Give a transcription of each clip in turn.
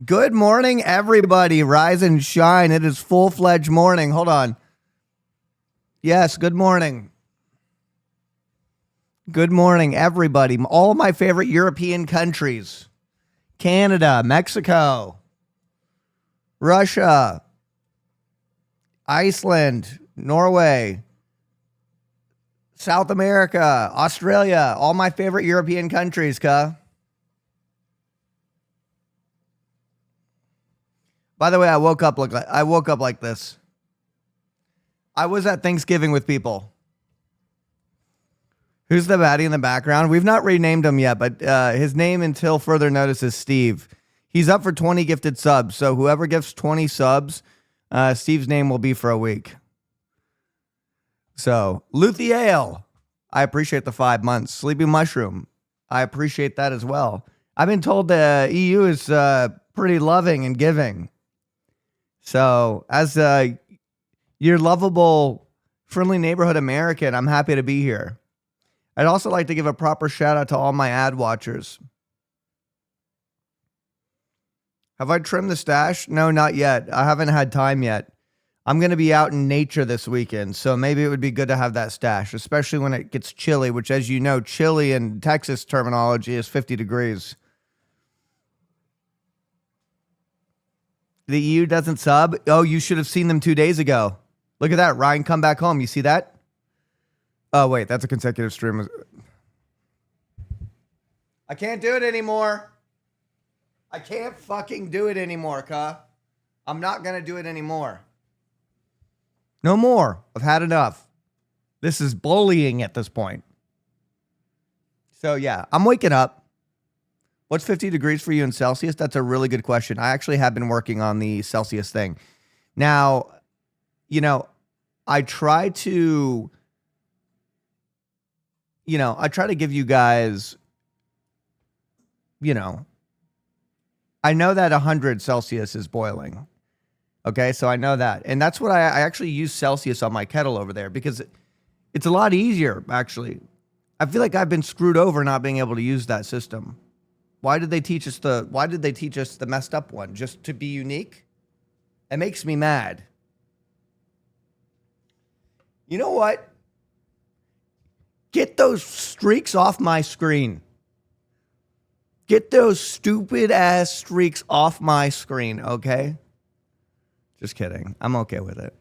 Good morning, everybody. Rise and shine. It is full-fledged morning. Hold on. Yes, good morning. Good morning, everybody. All my favorite European countries. Canada, Mexico, Russia, Iceland, Norway, South America, Australia. All my favorite European countries, By the way, I woke up like this. I was at Thanksgiving with people. Who's the baddie in the background? We've not renamed him yet, but his name until further notice is Steve. He's up for 20 gifted subs, so whoever gets 20 subs, Steve's name will be for a week. So, Luthiel, I appreciate the 5 months. Sleepy Mushroom, I appreciate that as well. I've been told the EU is pretty loving and giving. So, as your lovable, friendly neighborhood American, I'm happy to be here. I'd also like to give a proper shout out to all my ad watchers. Have I trimmed the stash? No, not yet. I haven't had time yet. I'm going to be out in nature this weekend, so maybe it would be good to have that stash, especially when it gets chilly, which, as you know, chilly in Texas terminology is 50 degrees. The EU doesn't sub? Oh, you should have seen them 2 days ago. Look at that. Ryan, come back home. You see that? Oh, wait. That's a consecutive stream. I can't do it anymore. I can't fucking do it anymore, I'm not going to do it anymore. No more. I've had enough. This is bullying at this point. So, yeah, I'm waking up. What's 50 degrees for you in Celsius? That's a really good question. I actually have been working on the Celsius thing. Now, I try to give you guys, I know that 100 Celsius is boiling. Okay, so I know that. And that's what I actually use Celsius on my kettle over there because it's a lot easier, actually. I feel like I've been screwed over not being able to use that system. Why did they teach us the messed up one? Just to be unique? It makes me mad. You know what? Get those streaks off my screen. Get those stupid ass streaks off my screen, okay? Just kidding. I'm okay with it.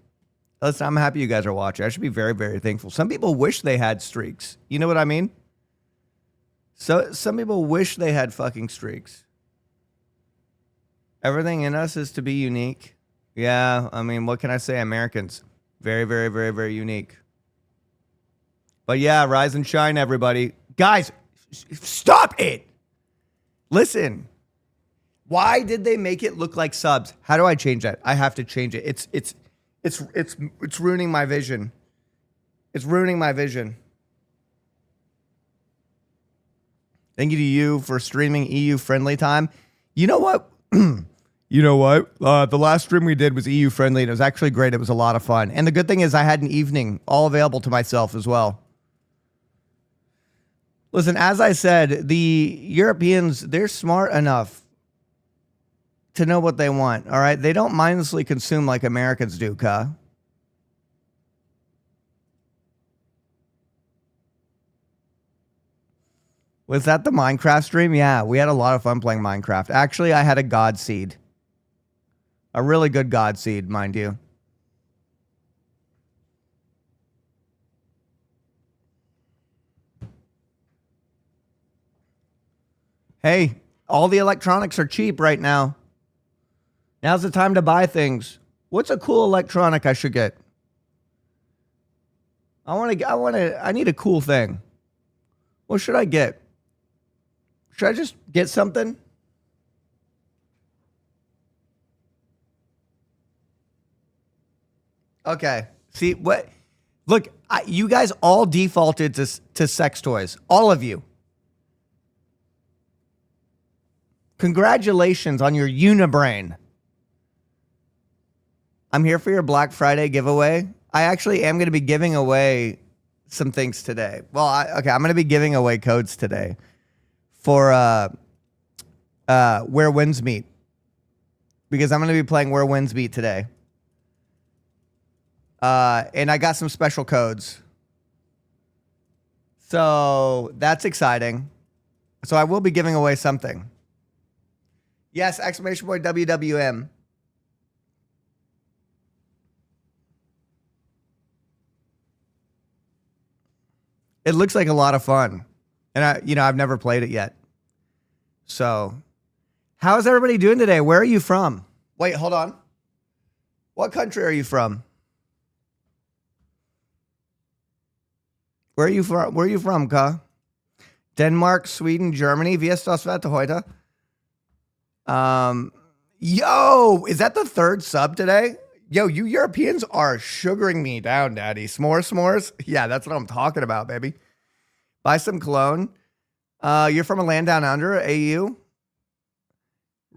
Listen, I'm happy you guys are watching. I should be very, very thankful. Some people wish they had streaks. You know what I mean? So some people wish they had fucking streaks. Everything in us is to be unique. Yeah, I mean, what can I say? Americans, very, very, very, very unique. But yeah, rise and shine, everybody. Guys, stop it. Listen. Why did they make it look like subs? How do I change that? I have to change it. It's ruining my vision. It's ruining my vision. Thank you to you for streaming EU friendly time. You know what? The last stream we did was EU friendly, and it was actually great. It was a lot of fun. And the good thing is I had an evening all available to myself as well. Listen, as I said, the Europeans, they're smart enough to know what they want, all right? They don't mindlessly consume like Americans do, Was that the Minecraft stream? Yeah, we had a lot of fun playing Minecraft. Actually, I had a God seed. A really good God seed, mind you. Hey, all the electronics are cheap right now. Now's the time to buy things. What's a cool electronic I should get? I need a cool thing. What should I get? Should I just get something? Okay. See what? Look, you guys all defaulted to sex toys. All of you. Congratulations on your Unibrain. I'm here for your Black Friday giveaway. I actually am going to be giving away some things today. Well, I'm going to be giving away codes today for Where Winds Meet. because I'm going to be playing Where Winds Beat today. And I got some special codes. So that's exciting. So I will be giving away something. Yes, exclamation point WWM. It looks like a lot of fun. And I've never played it yet. So, how's everybody doing today? Where are you from? Wait, hold on. What country are you from? Where are you from? Where are you from, Ka? Denmark, Sweden, Germany. THIS.IS.VARIETY. Yo, is that the third sub today? Yo, you Europeans are sugaring me down, daddy. S'mores? Yeah, that's what I'm talking about, baby. Buy some cologne. You're from a land down under, AU?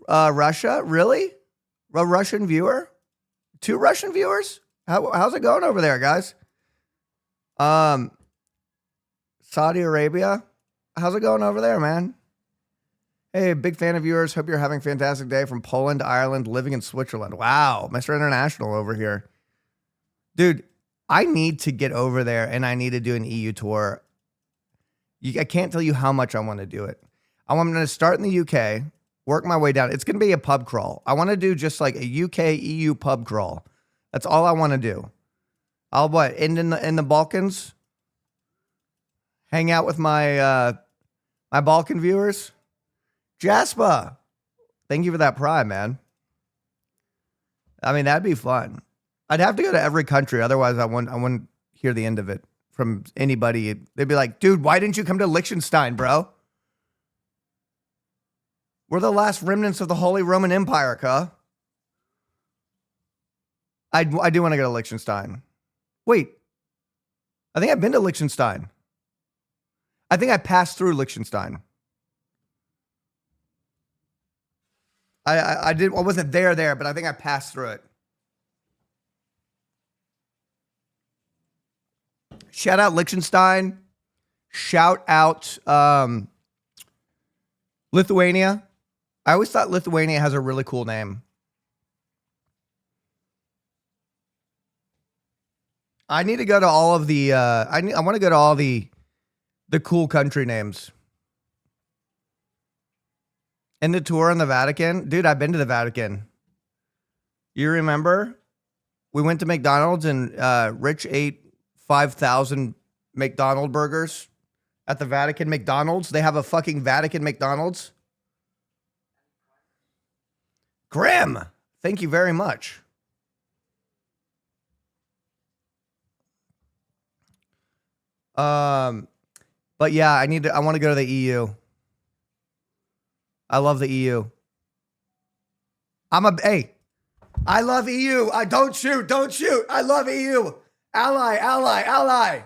Russia? Really? A Russian viewer? 2 Russian viewers? How's it going over there, guys? Saudi Arabia? How's it going over there, man? Hey, big fan of yours. Hope you're having a fantastic day from Poland to Ireland, living in Switzerland. Wow, Mr. International over here. Dude, I need to get over there, and I need to do an EU tour. I can't tell you how much I want to do it. I'm going to start in the UK, work my way down. It's going to be a pub crawl. I want to do just like a UK, EU pub crawl. That's all I want to do. I'll end in the Balkans, hang out with my my Balkan viewers. Jasper, thank you for that prime, man. I mean, that'd be fun. I'd have to go to every country. Otherwise, I wouldn't hear the end of it from anybody. They'd be like, dude, why didn't you come to Liechtenstein, bro? We're the last remnants of the Holy Roman Empire, Ka. I do want to go to Liechtenstein. Wait. I think I've been to Liechtenstein. I think I passed through Liechtenstein. I wasn't there, but I think I passed through it. Shout out Liechtenstein. Shout out Lithuania. I always thought Lithuania has a really cool name. I need to go to all of the I want to go to all the cool country names. And the tour in the Vatican. Dude, I've been to the Vatican. You remember? We went to McDonald's and Rich ate 5,000 McDonald burgers at the Vatican McDonald's. They have a fucking Vatican McDonald's. Grim, thank you very much. But yeah, I want to go to the EU. I love the EU. Hey, I love EU. Don't shoot. I love EU. Ally.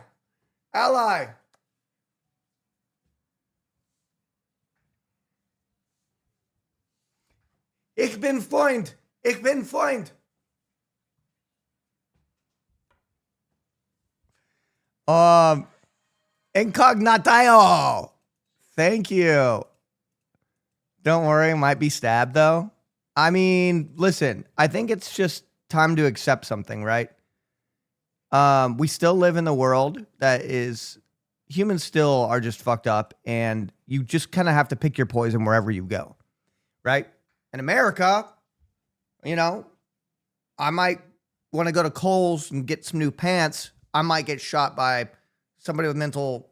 Ich bin Freund. Incognito. Thank you. Don't worry, might be stabbed though. I mean, listen, I think it's just time to accept something, right? We still live in the world that is, humans still are just fucked up, and you just kind of have to pick your poison wherever you go, right? In America, I might want to go to Kohl's and get some new pants. I might get shot by somebody with mental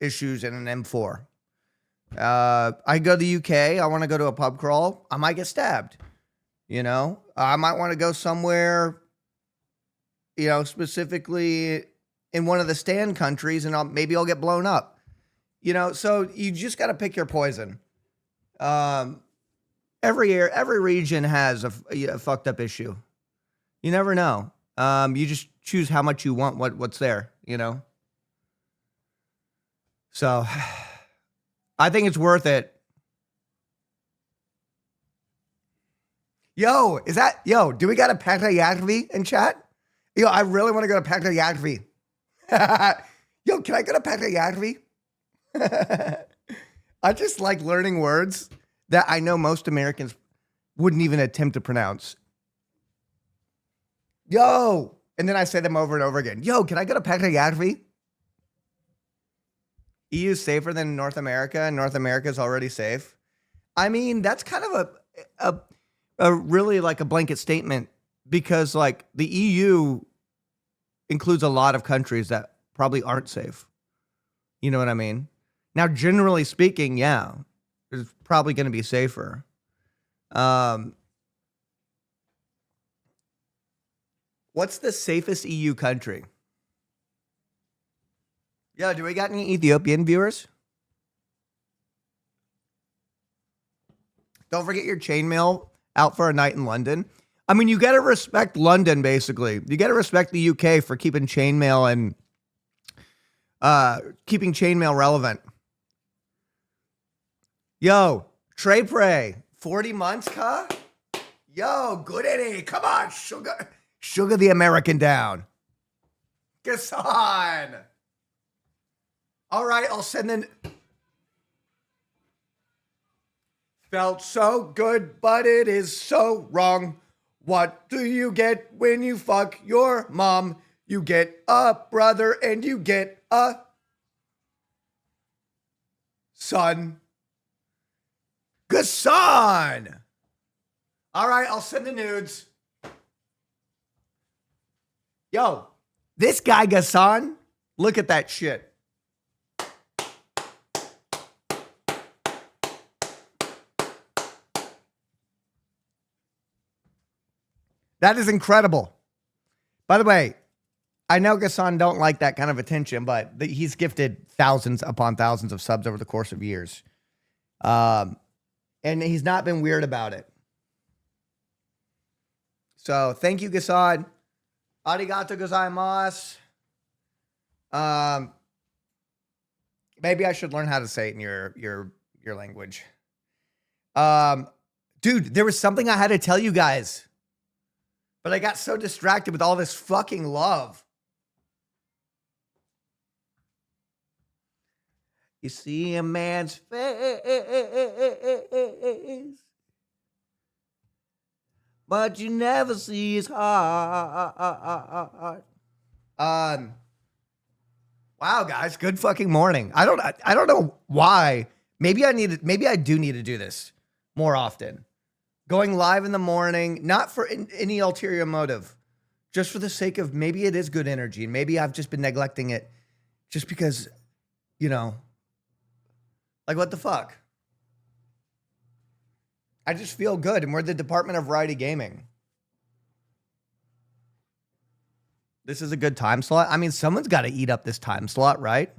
issues in an M4. I go to the UK. I want to go to a pub crawl. I might get stabbed. I might want to go somewhere, specifically in one of the stand countries, and maybe I'll get blown up. So you just got to pick your poison. Every region has a fucked up issue. You never know. You just choose how much you want, what's there, So I think it's worth it. Yo, do we got a Patriarchy in chat? Yo, I really want to go to Patriarchy. Yo, can I go to Patriarchy? I just like learning words that I know most Americans wouldn't even attempt to pronounce. Yo! And then I say them over and over again. Yo, can I get a packet of alvy? EU is safer than North America, and North America is already safe. I mean, that's kind of a really like a blanket statement, because like the EU includes a lot of countries that probably aren't safe. You know what I mean? Now, generally speaking, yeah, it's probably going to be safer. What's the safest EU country? Yeah, do we got any Ethiopian viewers? Don't forget your chainmail out for a night in London. I mean, you got to respect London, basically. You got to respect the UK for keeping chainmail and keeping chainmail relevant. Yo, Trey Prey, 40 months, huh? Yo, good Eddie. Come on, sugar the American down. Gassan. All right, I'll send in. Felt so good, but it is so wrong. What do you get when you fuck your mom? You get a brother and you get a son. Gassan. All right, I'll send the nudes. Yo, this guy Gassan, look at that shit. That is incredible. By the way, I know Gassan don't like that kind of attention, but he's gifted thousands upon thousands of subs over the course of years. And he's not been weird about it. So thank you, Gassan. Arigato gozaimasu. Maybe I should learn how to say it in your language. Dude, there was something I had to tell you guys, but I got so distracted with all this fucking love. You see a man's face, but you never see his heart. Wow, guys, good fucking morning. I don't know why. Maybe I do need to do this more often. Going live in the morning, not for any ulterior motive, just for the sake of maybe it is good energy, and maybe I've just been neglecting it just because, you know, like what the fuck? I just feel good, and we're the Department of Variety Gaming. This is a good time slot. I mean, someone's got to eat up this time slot, right?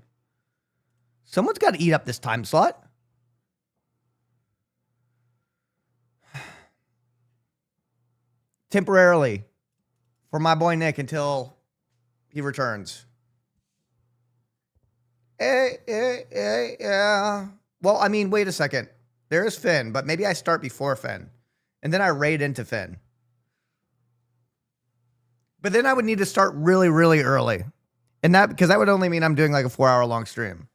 Someone's got to eat up this time slot. Temporarily for my boy Nick until he returns. Yeah. Well, I mean, wait a second. There is Finn, but maybe I start before Finn. And then I raid into Finn. But then I would need to start really, really early. And that, because that would only mean I'm doing like a 4-hour long stream.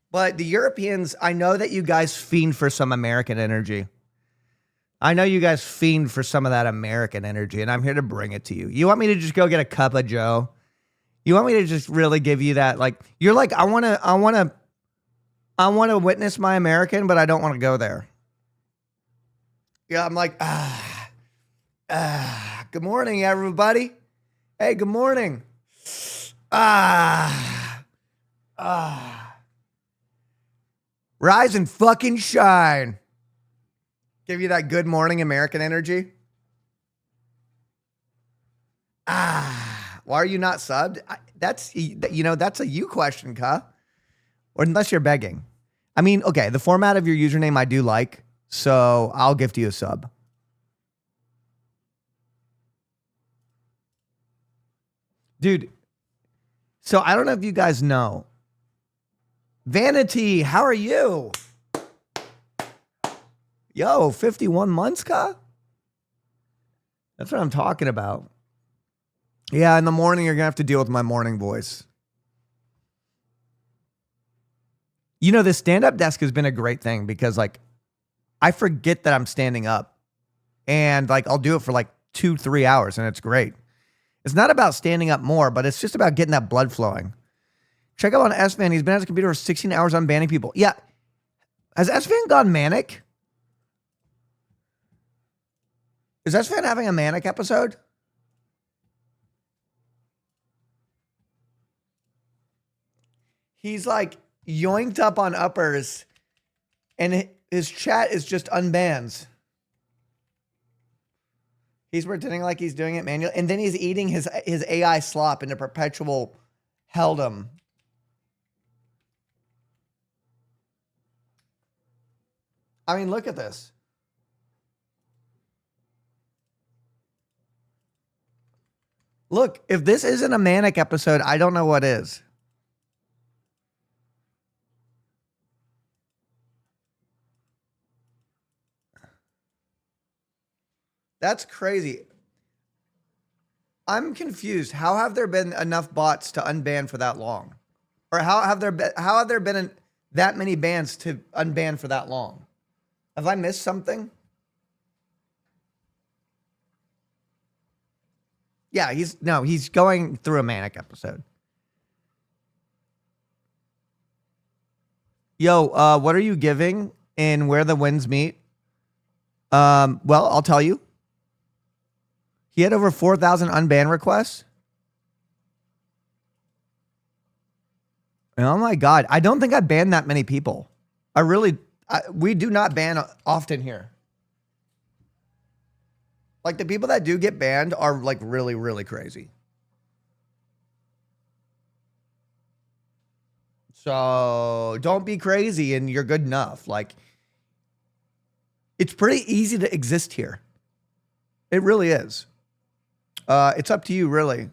But the Europeans, I know that you guys fiend for some American energy. I know you guys fiend for some of that American energy, and I'm here to bring it to you. You want me to just go get a cup of Joe? You want me to just really give you that? Like, you're like, I want to witness my American, but I don't want to go there. Yeah, I'm like, good morning, everybody. Hey, good morning. Rise and fucking shine. Give you that good morning American energy. Why are you not subbed? That's a you question, Ka. Or unless you're begging. I mean, okay, the format of your username I do like, so I'll gift you a sub. Dude, so I don't know if you guys know. Vanity, how are you? Yo, 51 months, Ka? That's what I'm talking about. Yeah, in the morning, you're going to have to deal with my morning voice. You know, this stand-up desk has been a great thing because, like, I forget that I'm standing up. And like, I'll do it for like 2-3 hours and it's great. It's not about standing up more, but it's just about getting that blood flowing. Check out on S-Van. He's been at his computer for 16 hours unbanning people. Yeah. Has S-Van gone manic? Is S-Van having a manic episode? He's like yoinked up on uppers and his chat is just unbans. He's pretending like he's doing it manually. And then he's eating his AI slop into perpetual helldom. I mean, look at this. Look, if this isn't a manic episode, I don't know what is. That's crazy. I'm confused. How have there been enough bots to unban for that long? Or how have there been that many bans to unban for that long? Have I missed something? Yeah, he's going through a manic episode. Yo, what are you giving in Where the Winds Meet? Well, I'll tell you. He had over 4,000 unban requests. Oh my God. I don't think I banned that many people. We do not ban often here. Like the people that do get banned are like really, really crazy. So don't be crazy and you're good enough. Like it's pretty easy to exist here. It really is. It's up to you, really.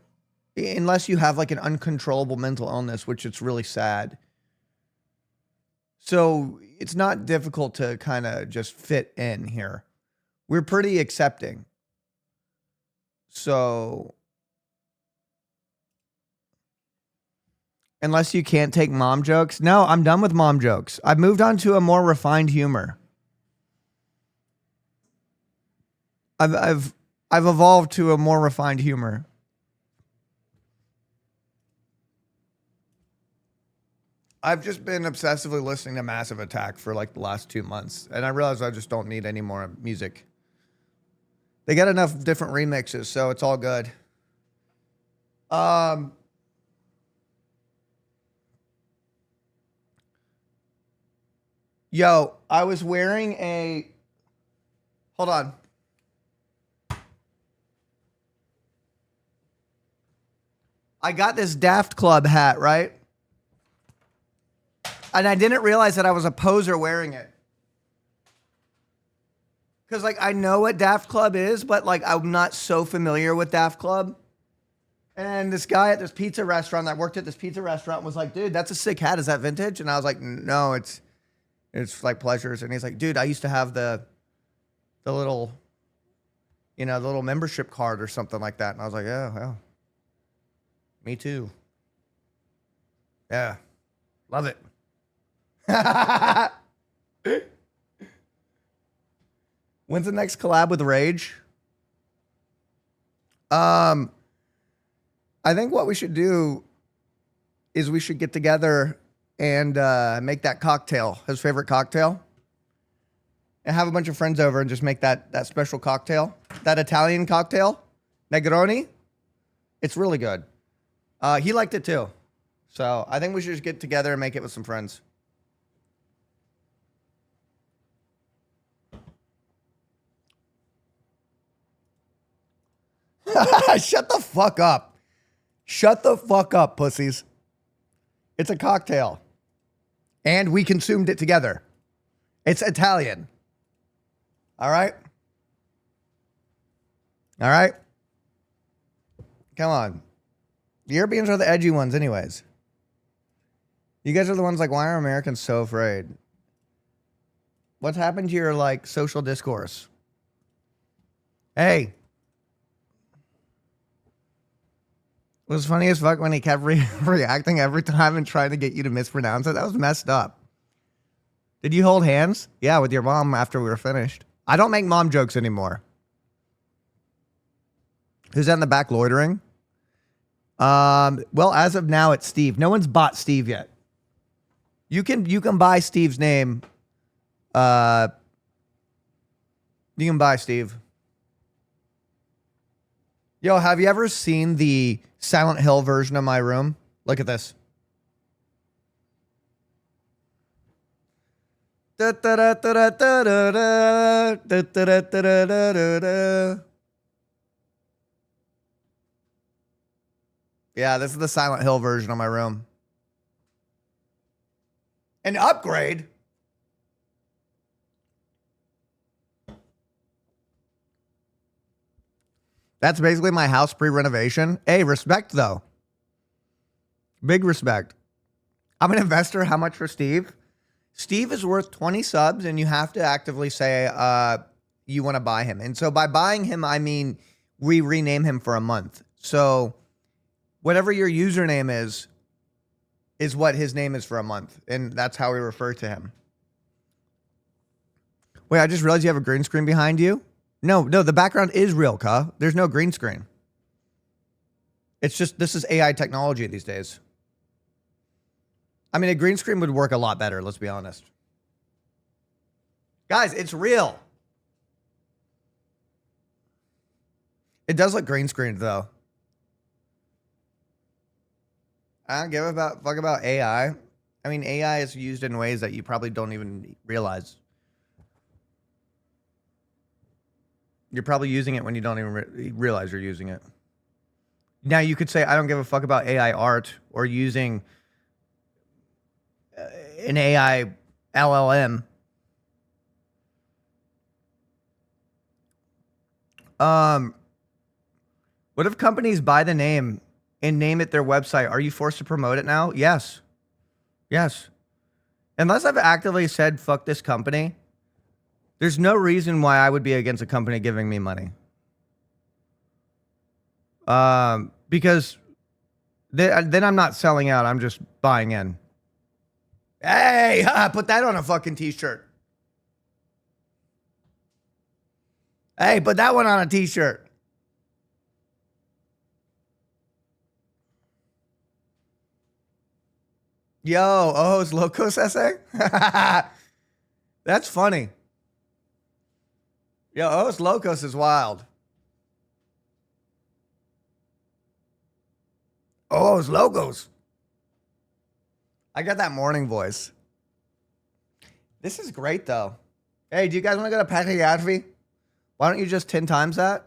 Unless you have like an uncontrollable mental illness, which it's really sad. So it's not difficult to kind of just fit in here. We're pretty accepting. So unless you can't take mom jokes. No, I'm done with mom jokes. I've moved on to a more refined humor. I've evolved to a more refined humor. I've just been obsessively listening to Massive Attack for like the last 2 months. And I realized I just don't need any more music. They got enough different remixes, so it's all good. Yo, I was wearing a... Hold on. I got this Daft Club hat, right? And I didn't realize that I was a poser wearing it. Because, like, I know what Daft Club is, but, like, I'm not so familiar with Daft Club. And this guy at this pizza restaurant that worked at this pizza restaurant was like, dude, that's a sick hat. Is that vintage? And I was like, no, it's like Pleasures. And he's like, dude, I used to have the little, the little membership card or something like that. And I was like, yeah. Me too. Yeah. Love it. When's the next collab with Rage? I think what we should do is we should get together and make that cocktail, his favorite cocktail. And have a bunch of friends over and just make that special cocktail. That Italian cocktail. Negroni. It's really good. He liked it too. So I think we should just get together and make it with some friends. Shut the fuck up. Shut the fuck up, pussies. It's a cocktail. And we consumed it together. It's Italian. All right? All right? Come on. The Europeans are the edgy ones anyways. You guys are the ones like, why are Americans so afraid? What's happened to your, like, social discourse? Hey. It was funny as fuck when he kept reacting every time and trying to get you to mispronounce it. That was messed up. Did you hold hands? Yeah, with your mom after we were finished. I don't make mom jokes anymore. Who's that in the back loitering? Well, as of now, it's Steve. No one's bought Steve yet. You can buy Steve's name. You can buy Steve. Yo, have you ever seen the Silent Hill version of my room? Look at this. Yeah, this is the Silent Hill version of my room. An upgrade? That's basically my house pre-renovation. Hey, respect though. Big respect. I'm an investor. How much for Steve? Steve is worth 20 subs, and you have to actively say you want to buy him. And so by buying him, I mean we rename him for a month. So whatever your username is what his name is for a month. And that's how we refer to him. Wait, I just realized you have a green screen behind you. No, the background is real, Ka. There's no green screen. It's just, this is AI technology these days. I mean, a green screen would work a lot better, let's be honest. Guys, it's real. It does look green screened, though. I don't give a fuck about AI. I mean, AI is used in ways that you probably don't even realize. You're probably using it when you don't even realize you're using it. Now, you could say, I don't give a fuck about AI art or using an AI LLM. What if companies buy the name and name it their website? Are you forced to promote it now? Yes. Yes. Unless I've actively said, fuck this company, there's no reason why I would be against a company giving me money. Because then I'm not selling out. I'm just buying in. Hey, put that on a fucking t-shirt. Hey, put that one on a t-shirt. Yo, Ojos Locos essay? That's funny. Yo, Ojos Locos is wild. Ojos Locos. I got that morning voice. This is great, though. Hey, do you guys want to go to Patriarchy? Why don't you just 10 times that?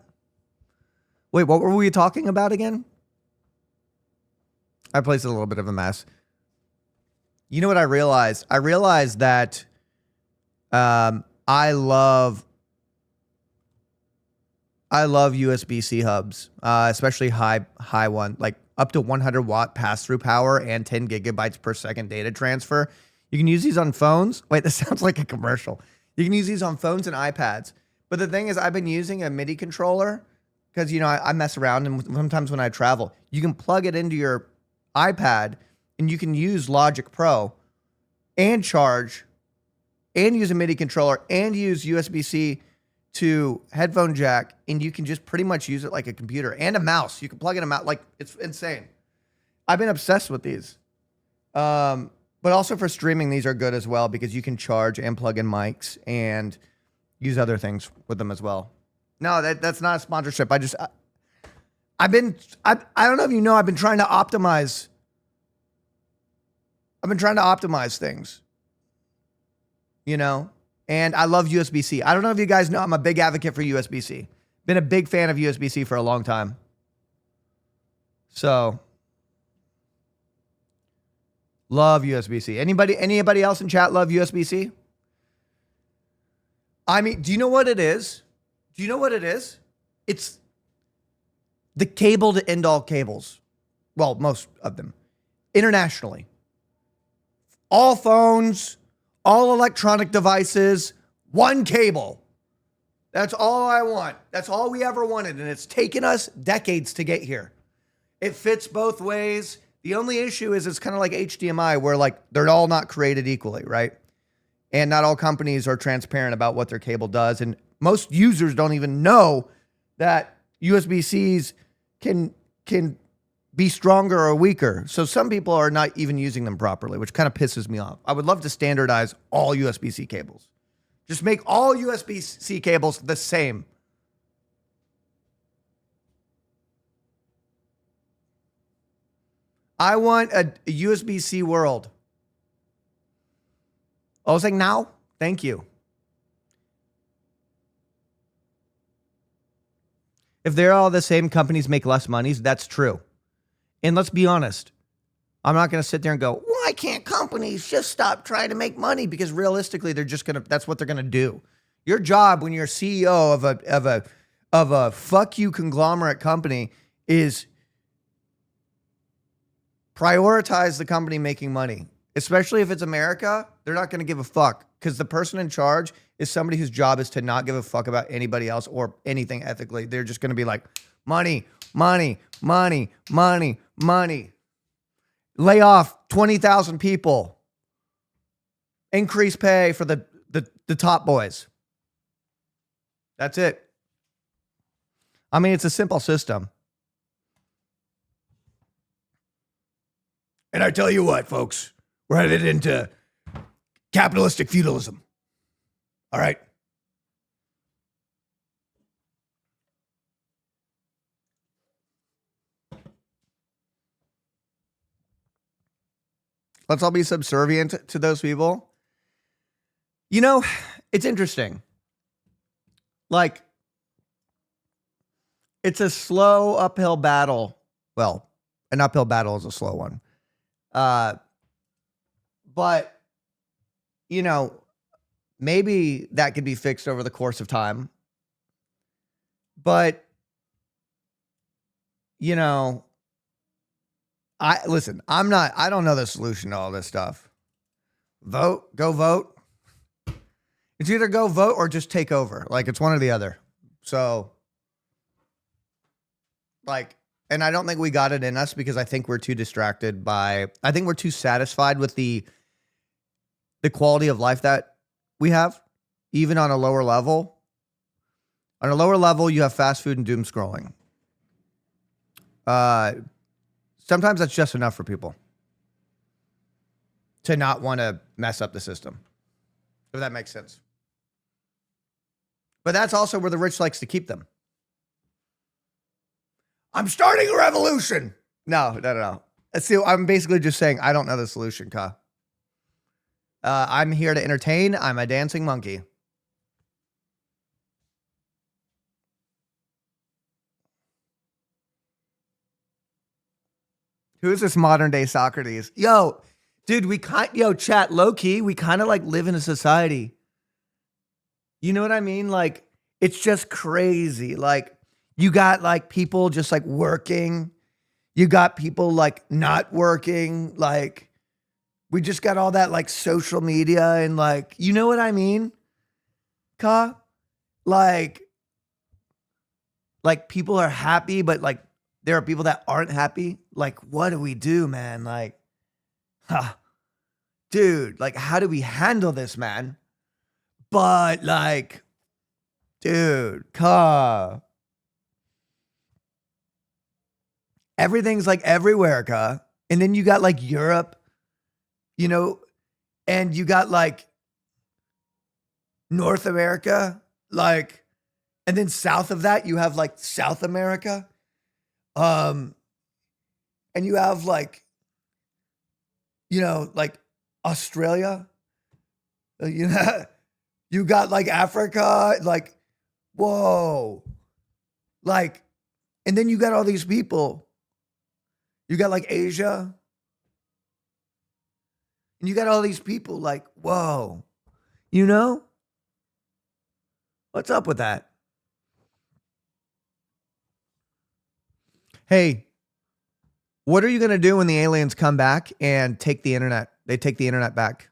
Wait, what were we talking about again? I placed a little bit of a mess. You know what I realized? I realized that I love USB-C hubs, especially high one, like up to 100 watt pass-through power and 10 gigabytes per second data transfer. You can use these on phones. Wait, this sounds like a commercial. You can use these on phones and iPads. But the thing is, I've been using a MIDI controller because, you know, I mess around, and sometimes when I travel, you can plug it into your iPad and you can use Logic Pro and charge and use a MIDI controller and use USB-C to headphone jack, and you can just pretty much use it like a computer and a mouse. You can plug in a mouse. Like, it's insane. I've been obsessed with these. But also for streaming, these are good as well because you can charge and plug in mics and use other things with them as well. No, that's not a sponsorship. I don't know if you know, I've been trying to optimize things, you know? And I love USB-C. I don't know if you guys know, I'm a big advocate for USB-C. Been a big fan of USB-C for a long time. So, love USB-C. Anybody else in chat love USB-C? I mean, do you know what it is? It's the cable to end all cables. Well, most of them. Internationally. All phones, all electronic devices, one cable. That's all I want. That's all we ever wanted. And it's taken us decades to get here. It fits both ways. The only issue is it's kind of like HDMI where like they're all not created equally, right? And not all companies are transparent about what their cable does. And most users don't even know that USB-Cs can be stronger or weaker. So some people are not even using them properly, which kind of pisses me off. I would love to standardize all USB-C cables. Just make all USB-C cables the same. I want a USB-C world. I was like, now, thank you. If they're all the same, companies make less money. That's true. And let's be honest. I'm not going to sit there and go, why can't companies just stop trying to make money? Because realistically, they're just going to, that's what they're going to do. Your job when you're CEO of a fuck you conglomerate company is prioritize the company making money. Especially if it's America, they're not going to give a fuck because the person in charge is somebody whose job is to not give a fuck about anybody else or anything ethically. They're just going to be like, money, money, money, money, money. Lay off 20,000 people. Increase pay for the top boys. That's it. I mean, it's a simple system. And I tell you what, folks, we're headed into capitalistic feudalism. All right. Let's all be subservient to those people. You know, it's interesting. Like, it's a slow uphill battle. Well, an uphill battle is a slow one. But, you know, maybe that could be fixed over the course of time. But, you know, I don't know the solution to all this stuff. Go vote. It's either go vote or just take over. Like, it's one or the other. So, like, and I don't think we got it in us because I think we're too distracted I think we're too satisfied with the quality of life that we have, even on a lower level. On a lower level, you have fast food and doom scrolling. Sometimes that's just enough for people to not want to mess up the system, if that makes sense. But that's also where the rich likes to keep them. I'm starting a revolution. No. See, I'm basically just saying I don't know the solution, Ka. I'm here to entertain. I'm a dancing monkey. Who is this modern day Socrates? Yo, dude, chat, low key, we kind of like live in a society. You know what I mean? Like, it's just crazy. Like, you got like people just like working. You got people like not working. Like, we just got all that like social media and like, you know what I mean? Ka? Like people are happy, but like there are people that aren't happy. Like, what do we do, man? Like, dude, like, how do we handle this, man? But like, dude, Ka. Everything's like everywhere, Ka. And then you got like Europe, you know, and you got like North America, like, and then south of that, you have like South America. And you have like, you know, like Australia, you know, you got like Africa, like, whoa, like, and then you got all these people. You got like Asia. And you got all these people like, whoa, you know? What's up with that? Hey, what are you going to do when the aliens come back and take the internet? They take the internet back.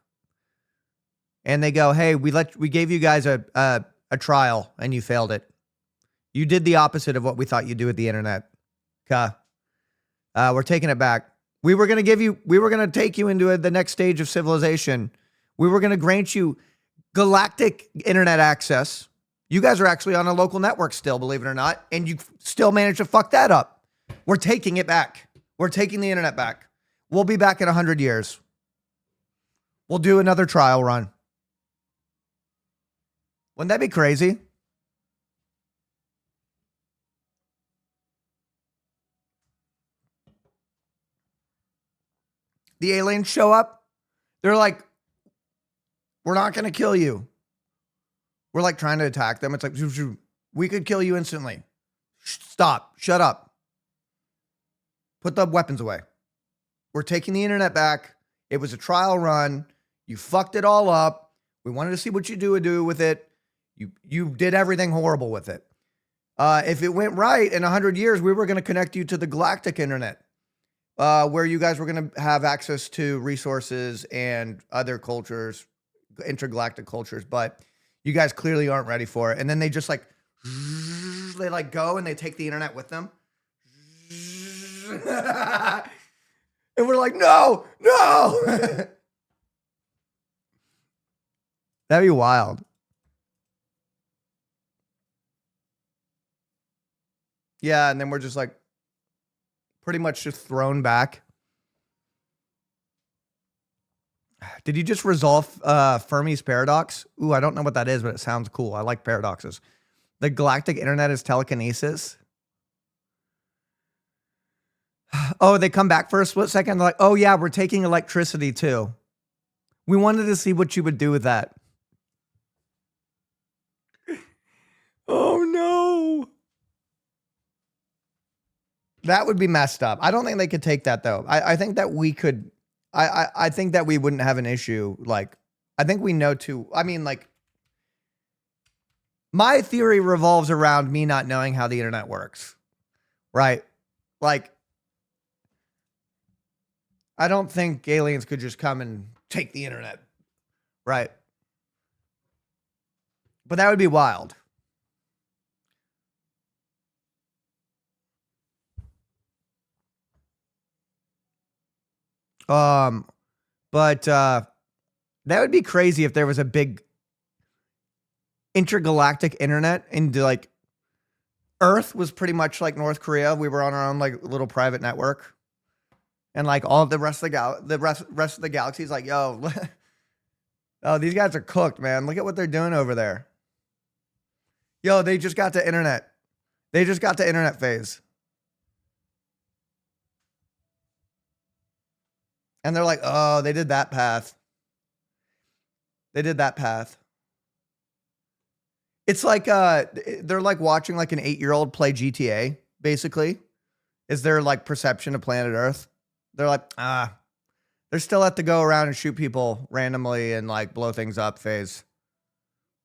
And they go, hey, we gave you guys a trial and you failed it. You did the opposite of what we thought you'd do with the internet. We're taking it back. We were going to take you into the next stage of civilization. We were going to grant you galactic internet access. You guys are actually on a local network still, believe it or not, and you still managed to fuck that up. We're taking it back. We're taking the internet back. We'll be back in 100 years. We'll do another trial run. Wouldn't that be crazy? The aliens show up. They're like, we're not going to kill you. We're like trying to attack them. It's like, we could kill you instantly. Stop. Shut up. Put the weapons away. We're taking the internet back. It was a trial run. You fucked it all up. We wanted to see what you do with it. You did everything horrible with it. If it went right in 100 years, we were going to connect you to the galactic internet, where you guys were going to have access to resources and other cultures, intergalactic cultures, but you guys clearly aren't ready for it. And then they just like, they like go and they take the internet with them. And we're like, no. That'd be wild. Yeah, and then we're just like pretty much just thrown back. Did you just resolve Fermi's paradox? Ooh, I don't know what that is, but it sounds cool. I like paradoxes. The galactic internet is telekinesis. Oh, they come back for a split second. They're like, oh yeah, we're taking electricity too. We wanted to see what you would do with that. Oh no. That would be messed up. I don't think they could take that though. I think that we could, I think that we wouldn't have an issue. Like, I think we know too. I mean, like, my theory revolves around me not knowing how the internet works. Right? Like, I don't think aliens could just come and take the internet. Right? But that would be wild. But that would be crazy if there was a big intergalactic internet and like Earth was pretty much like North Korea. We were on our own like little private network. And like all the rest of the rest of the galaxy is like, yo, oh, these guys are cooked, man. Look at what they're doing over there. Yo, they just got to internet. They just got to internet phase. And they're like, oh, they did that path. They did that path. It's like they're like watching like an 8-year-old play GTA, basically. Is their like perception of planet Earth. They're like, they're still at the go around and shoot people randomly and like blow things up phase.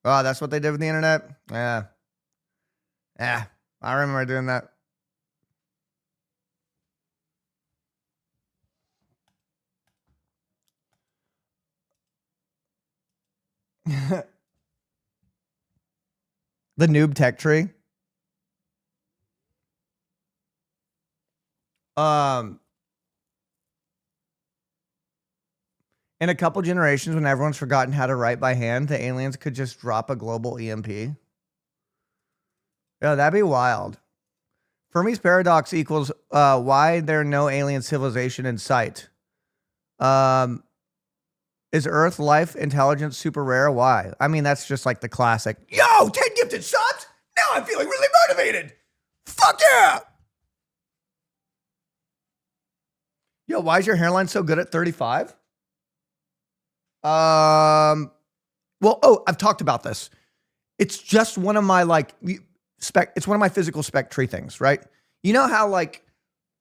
Oh, that's what they did with the internet? Yeah. Yeah. I remember doing that. The noob tech tree. In a couple generations, when everyone's forgotten how to write by hand, the aliens could just drop a global EMP. Yeah, that'd be wild. Fermi's paradox equals why there no alien civilization in sight. Is Earth life intelligence super rare? Why? I mean, that's just like the classic. Yo, 10 gifted shots? Now I'm feeling really motivated. Fuck yeah. Yo, why is your hairline so good at 35? Well, oh, I've talked about this. It's just one of my like it's one of my physical spec tree things, right? You know how like,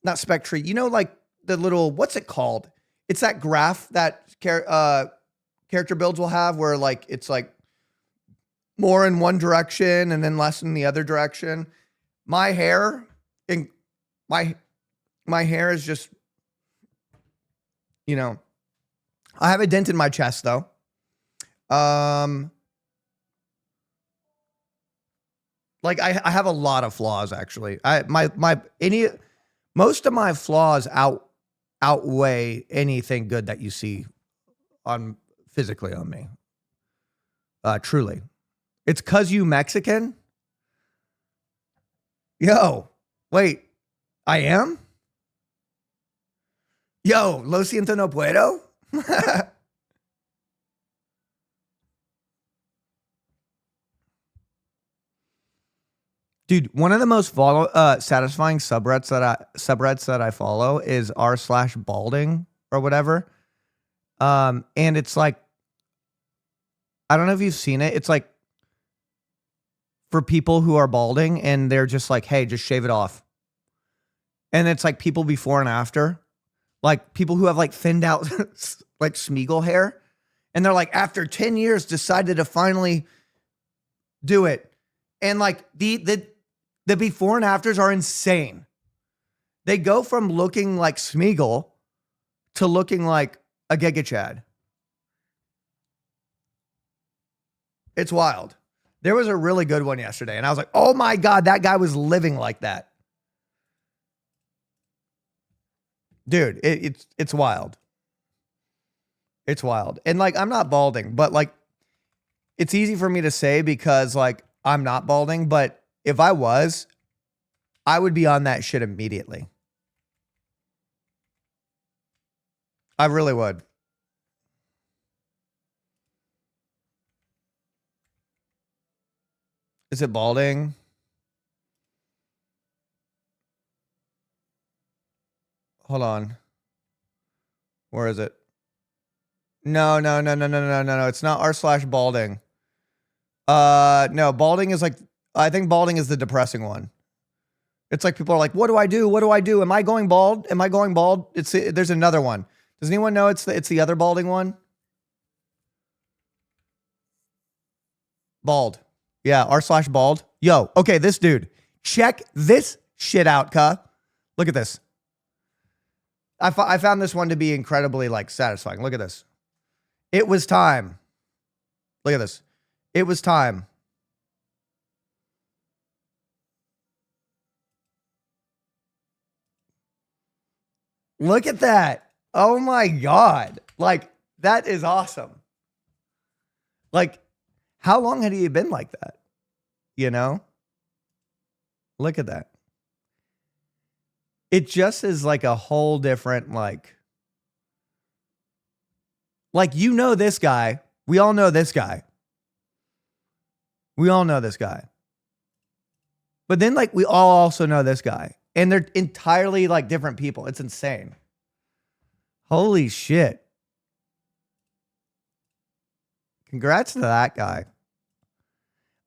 not spec tree, you know, like the little, what's it called? It's that graph that character builds will have where like, it's like more in one direction and then less in the other direction. My hair and my hair is just, you know, I have a dent in my chest though. Like I have a lot of flaws actually. Most of my flaws outweigh anything good that you see on physically on me. Truly. It's 'cause you Mexican? Yo, wait, I am? Yo, lo siento no puedo? Dude, one of the most satisfying subreddits that I follow is r/balding or whatever. And it's like, I don't know if you've seen it. It's like for people who are balding and they're just like, hey, just shave it off. And it's like people before and after, like people who have like thinned out like Smeagol hair. And they're like, after 10 years, decided to finally do it. And like the before and afters are insane. They go from looking like Smeagol to looking like a Giga Chad. It's wild. There was a really good one yesterday, and I was like, oh my God, that guy was living like that. Dude, it's wild. It's wild. And like, I'm not balding, but like, it's easy for me to say because like, I'm not balding, but if I was, I would be on that shit immediately. I really would. Is it balding? Hold on. Where is it? No. It's not r/balding. No, balding is like, I think balding is the depressing one. It's like people are like, what do I do? What do I do? Am I going bald? Am I going bald? There's another one. Does anyone know it's the other balding one? Bald. Yeah, r/bald. Yo, okay, this dude. Check this shit out, cuh. Look at this. I found this one to be incredibly like satisfying. Look at this. It was time. Look at this. It was time. Look at that. Oh my God. Like, that is awesome. Like, how long had he been like that? You know? Look at that. It just is like a whole different, like, you know this guy. We all know this guy. We all know this guy. But then, like, we all also know this guy. And they're entirely, like, different people. It's insane. Holy shit. Congrats to that guy.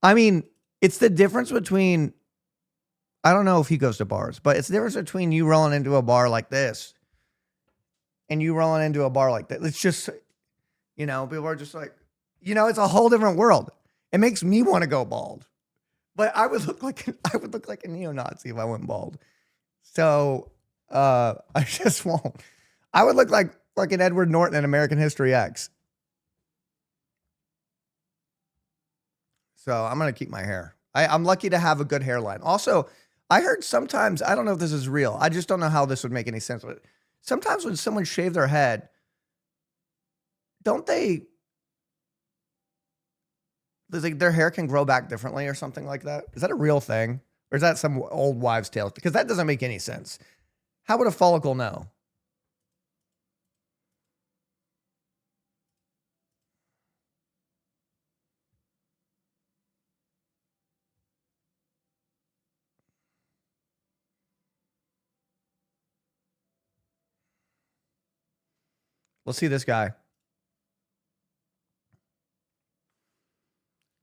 I mean, it's the difference between, I don't know if he goes to bars, but it's the difference between you rolling into a bar like this and you rolling into a bar like that. It's just, you know, people are just like, you know, it's a whole different world. It makes me want to go bald. But I would look like a neo-Nazi if I went bald. So I just won't. I would look like fucking Edward Norton in American History X. So I'm going to keep my hair. I'm lucky to have a good hairline. Also, I heard sometimes, I don't know if this is real. I just don't know how this would make any sense. But sometimes when someone shaves their head, don't they, like their hair can grow back differently or something like that? Is that a real thing? Or is that some old wives' tale? Because that doesn't make any sense. How would a follicle know? Let's see this guy.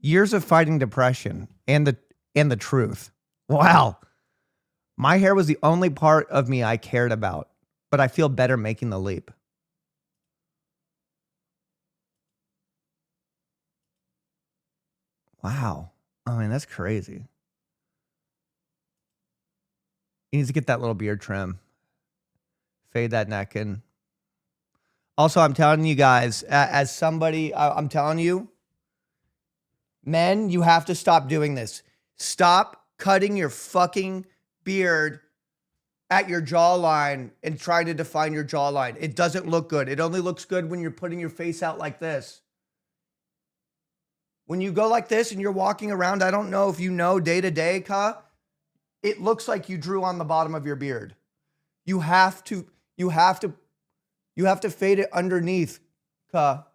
Years of fighting depression and the truth. Wow. My hair was the only part of me I cared about, but I feel better making the leap. Wow. I mean, that's crazy. He needs to get that little beard trim. Fade that neck in. Also, I'm telling you guys, as somebody, I'm telling you, men, you have to stop doing this. Stop cutting your fucking beard at your jawline and trying to define your jawline. It doesn't look good. It only looks good when you're putting your face out like this. When you go like this and you're walking around, I don't know if you know day to day, Ka, it looks like you drew on the bottom of your beard. You have to fade it underneath, Ka.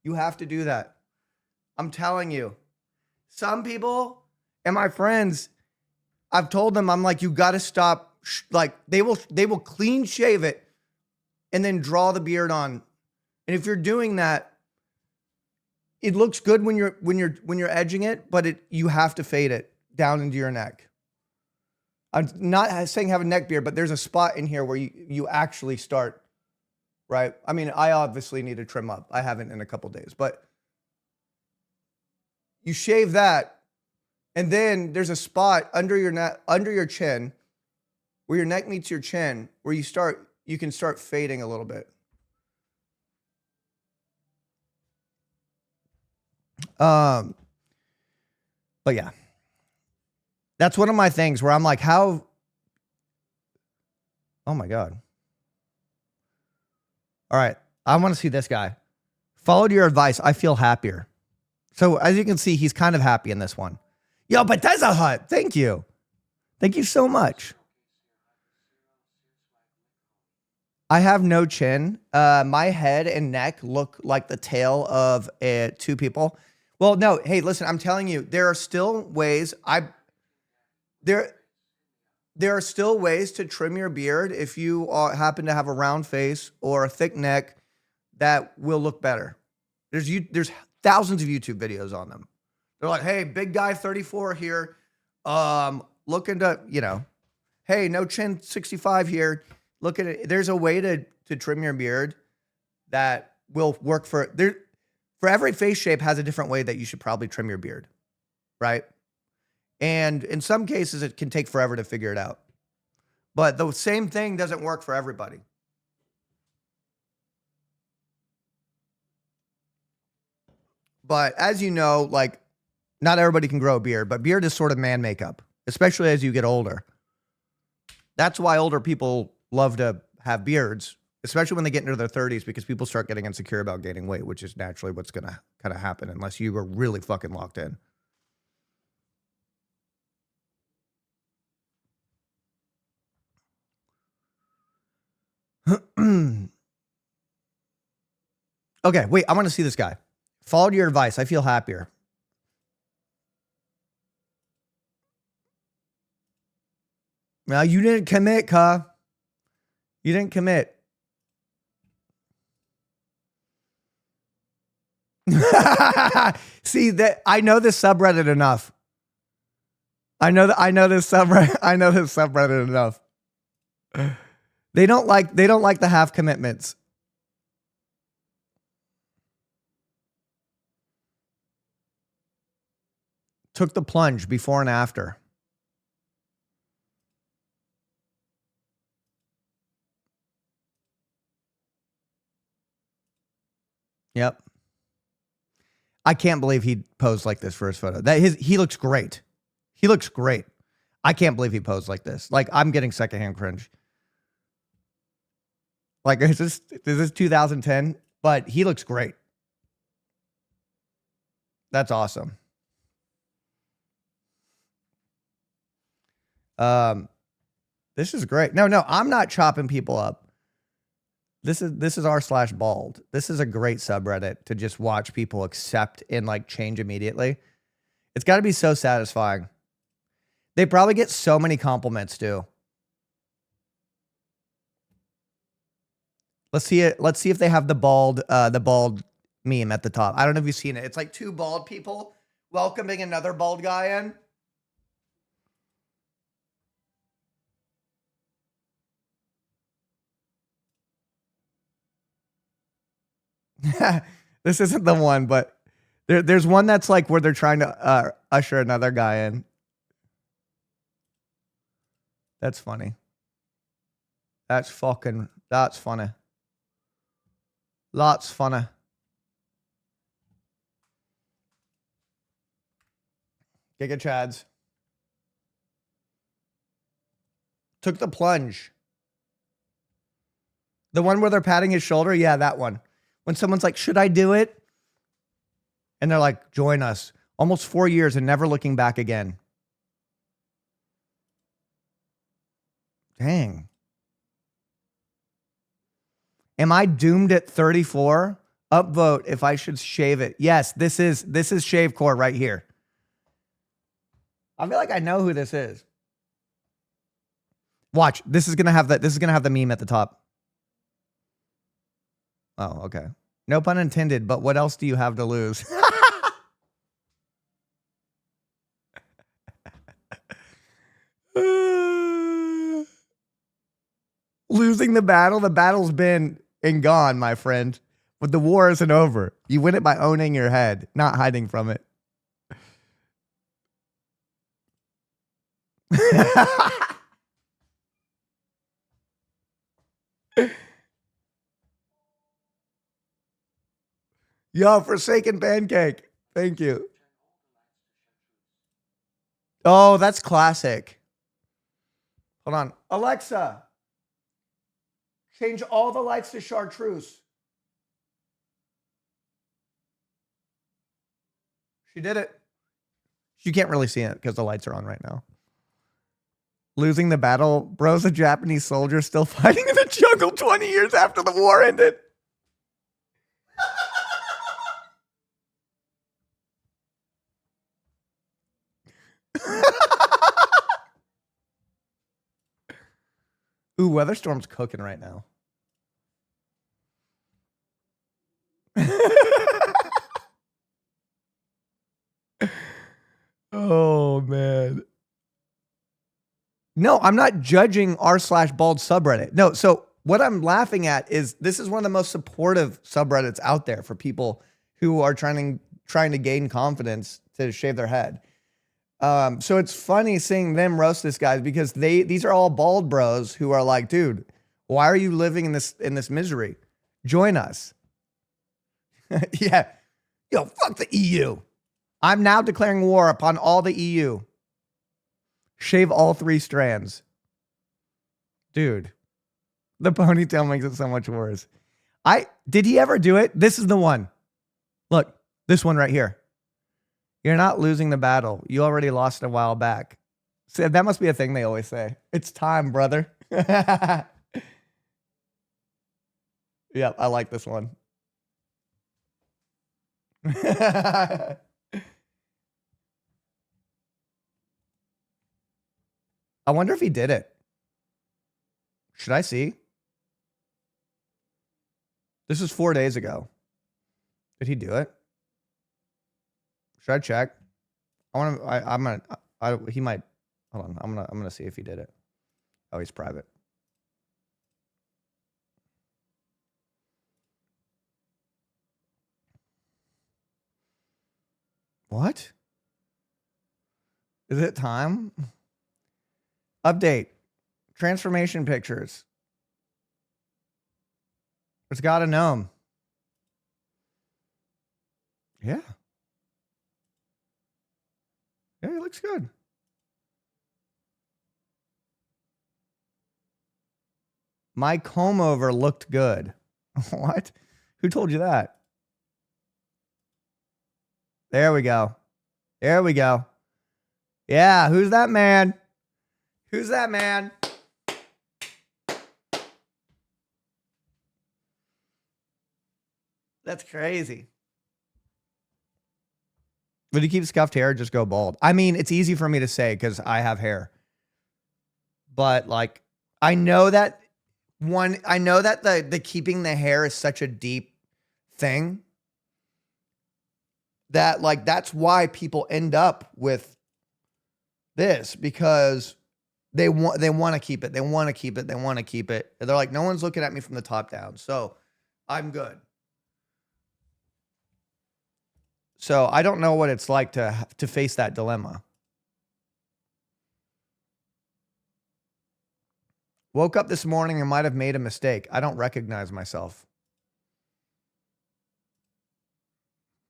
You have to do that. I'm telling you. Some people and my friends, I've told them, I'm like, you got to stop. Like they will clean shave it and then draw the beard on. And if you're doing that, it looks good when you're edging it, but you have to fade it down into your neck. I'm not saying have a neck beard, but there's a spot in here where you actually start, right? I mean, I obviously need to trim up. I haven't in a couple days, but you shave that, and then there's a spot under your neck, under your chin, where your neck meets your chin, where you can start fading a little bit. But yeah, that's one of my things where I'm like, oh my God. All right. I want to see this guy. Followed your advice. I feel happier. So as you can see, he's kind of happy in this one. Yo, but that's a hut. Thank you. Thank you so much. I have no chin. My head and neck look like the tail of two people. Well, no. Hey, listen, I'm telling you, there are still ways. There are still ways to trim your beard if you happen to have a round face or a thick neck that will look better. There's thousands of YouTube videos on them. They're like, hey, big guy 34 here. Looking to, hey, no chin 65 here. Look at it. There's a way to trim your beard that will work for every face shape has a different way that you should probably trim your beard, right? And in some cases, it can take forever to figure it out. But the same thing doesn't work for everybody. But as you know, like, not everybody can grow a beard, but beard is sort of man makeup, especially as you get older. That's why older people love to have beards, especially when they get into their 30s, because people start getting insecure about gaining weight, which is naturally what's going to kind of happen unless you are really fucking locked in. Okay, wait, I want to see this guy. Followed your advice. I feel happier. Now, you didn't commit, Ka. You didn't commit. See that I know this subreddit enough. I know this subreddit enough. They don't like the half commitments. Took the plunge before and after. Yep. I can't believe he posed like this for his photo. He looks great. He looks great. I can't believe he posed like this. Like, I'm getting secondhand cringe. Like, is this 2010? But he looks great. That's awesome. This is great. No, I'm not chopping people up. This is r/bald. This is a great subreddit to just watch people accept and like change immediately. It's got to be so satisfying. They probably get so many compliments too. Let's see it. Let's see if they have the bald meme at the top. I don't know if you've seen it. It's like two bald people welcoming another bald guy in. This isn't the one, but there's one that's like where they're trying to usher another guy in. That's funny. That's funny. Lots funny. Giga Chads. Took the plunge. The one where they're patting his shoulder? Yeah, that one. When someone's like, should I do it? And they're like, join us. Almost 4 years and never looking back again. Dang. Am I doomed at 34? Upvote if I should shave it. Yes, this is Shavecore right here. I feel like I know who this is. Watch. This is gonna have the meme at the top. Oh, okay. No pun intended, but what else do you have to lose? Losing the battle's been and gone, my friend. But the war isn't over. You win it by owning your head, not hiding from it. Yo, Forsaken Pancake. Thank you. Oh, that's classic. Hold on. Alexa, change all the lights to chartreuse. She did it. You can't really see it because the lights are on right now. Losing the battle. Bro's a Japanese soldier still fighting in the jungle 20 years after the war ended. Ooh, Weatherstorm's cooking right now. Oh, man. No, I'm not judging r/bald subreddit. No, so what I'm laughing at is this is one of the most supportive subreddits out there for people who are trying to gain confidence to shave their head. So it's funny seeing them roast this guy because these are all bald bros who are like, dude, why are you living in this misery? Join us. Yeah. Yo, fuck the EU. I'm now declaring war upon all the EU. Shave all 3 strands. Dude, the ponytail makes it so much worse. Did he ever do it? This is the one. Look, this one right here. You're not losing the battle. You already lost it a while back. So that must be a thing they always say. It's time, brother. Yeah, I like this one. I wonder if he did it. Should I see? This is 4 days ago. Did he do it? Should I check? He might. Hold on. I'm gonna see if he did it. Oh, he's private. What? Is it time? Update. Transformation pictures. It's got a gnome. Yeah. Yeah, he looks good. My comb over looked good. What? Who told you that? There we go. There we go. Yeah, who's that man? Who's that man? That's crazy. Would you keep scuffed hair or just go bald? I mean, it's easy for me to say because I have hair. But like, I know that the keeping the hair is such a deep thing that like that's why people end up with this because they want to keep it. They want to keep it. They want to keep it. And they're like, no one's looking at me from the top down. So I'm good. So I don't know what it's like to face that dilemma. Woke up this morning and might have made a mistake. I don't recognize myself.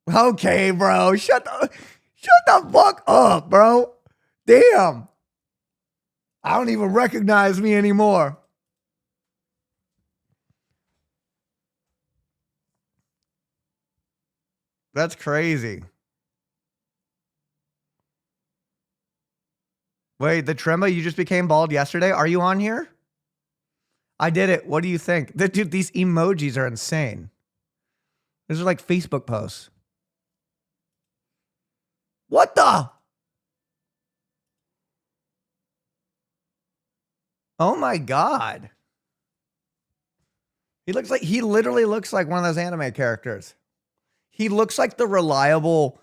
Okay, bro. Shut the fuck up, bro. Damn. I don't even recognize me anymore. That's crazy. Wait, the Tremba, you just became bald yesterday? Are you on here? I did it. What do you think? Dude, these emojis are insane. These are like Facebook posts. What the? Oh my God. He literally looks like one of those anime characters. He looks like the reliable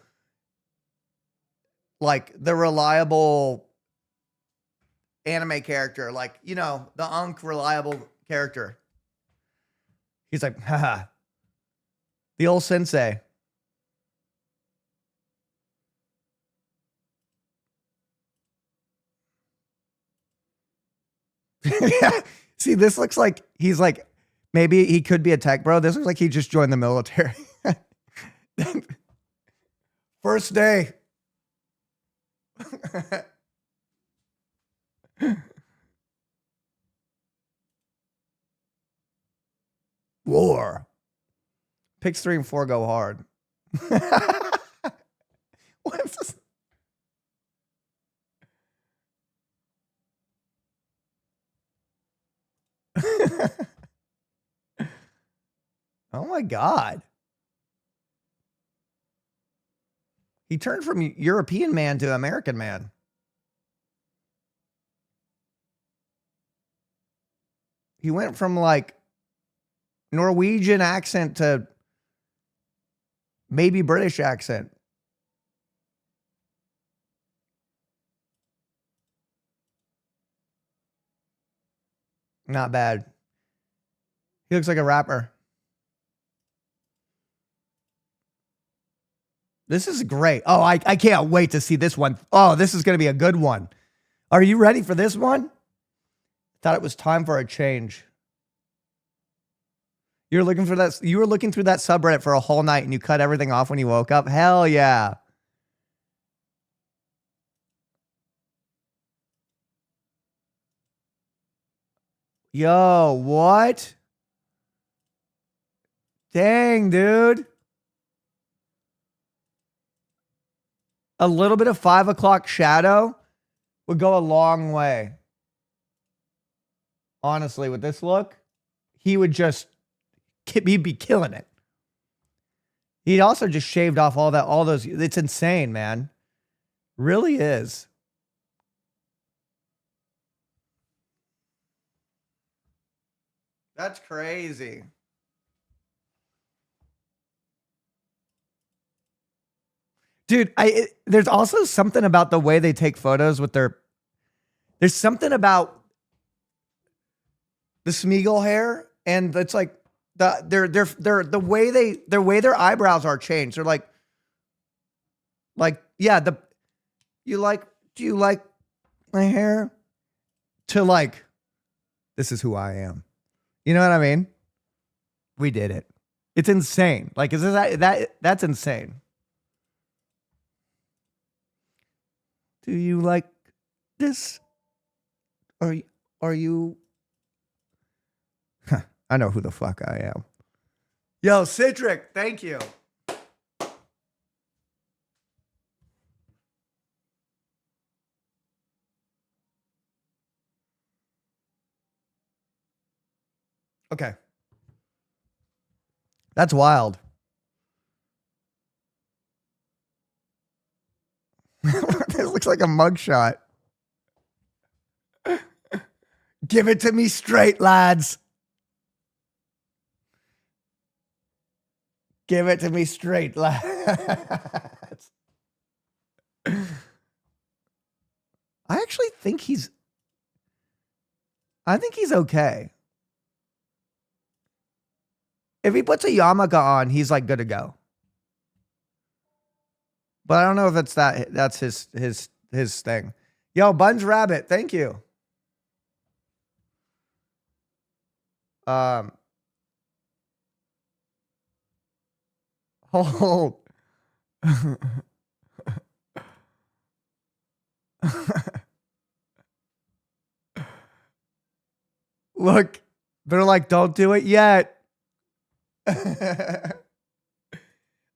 anime character, like, you know, the reliable character. He's like, haha. The old sensei. See, this looks like he's like, maybe he could be a tech bro. This looks like he just joined the military. First day. War. Picks 3 and 4 go hard. What's this? Oh my God. He turned from European man to American man. He went from like Norwegian accent to maybe British accent. Not bad. He looks like a rapper. This is great. Oh, I can't wait to see this one. Oh, this is going to be a good one. Are you ready for this one? Thought it was time for a change. You're looking for that. You were looking through that subreddit for a whole night and you cut everything off when you woke up. Hell yeah. Yo, what? Dang, dude. A little bit of 5 o'clock shadow would go a long way. Honestly, with this look, he would just, he'd be killing it. He'd also just shaved off all those. It's insane, man. Really is. That's crazy. Dude, there's also something about the way they take photos with there's something about the Smeagol hair, and it's like the way their eyebrows are changed. They're like yeah, do you like my hair? To like, this is who I am. You know what I mean? We did it. It's insane. Like, is that's insane. Do you like this? Are you? I know who the fuck I am. Yo, Citric, thank you. Okay. That's wild. This looks like a mugshot. Give it to me straight, lads. Give it to me straight, lads. I actually think he's okay. If he puts a yarmulke on, he's like good to go. But I don't know if that's his thing. Yo, Buns Rabbit, thank you. Hold. Look, they're like, don't do it yet.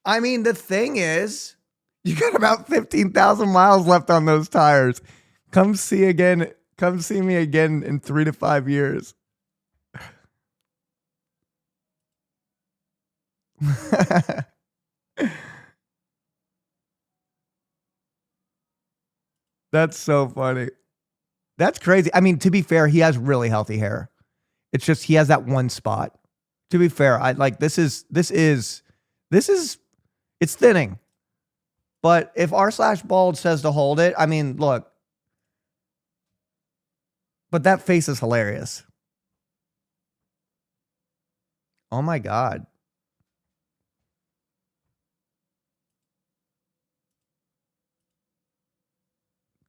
I mean, the thing is, you got about 15,000 miles left on those tires. Come see again. Come see me again in 3 to 5 years. That's so funny. That's crazy. I mean, to be fair, he has really healthy hair. It's just he has that one spot. To be fair, I like this is it's thinning. But if r/bald says to hold it, I mean, look. But that face is hilarious. Oh my God.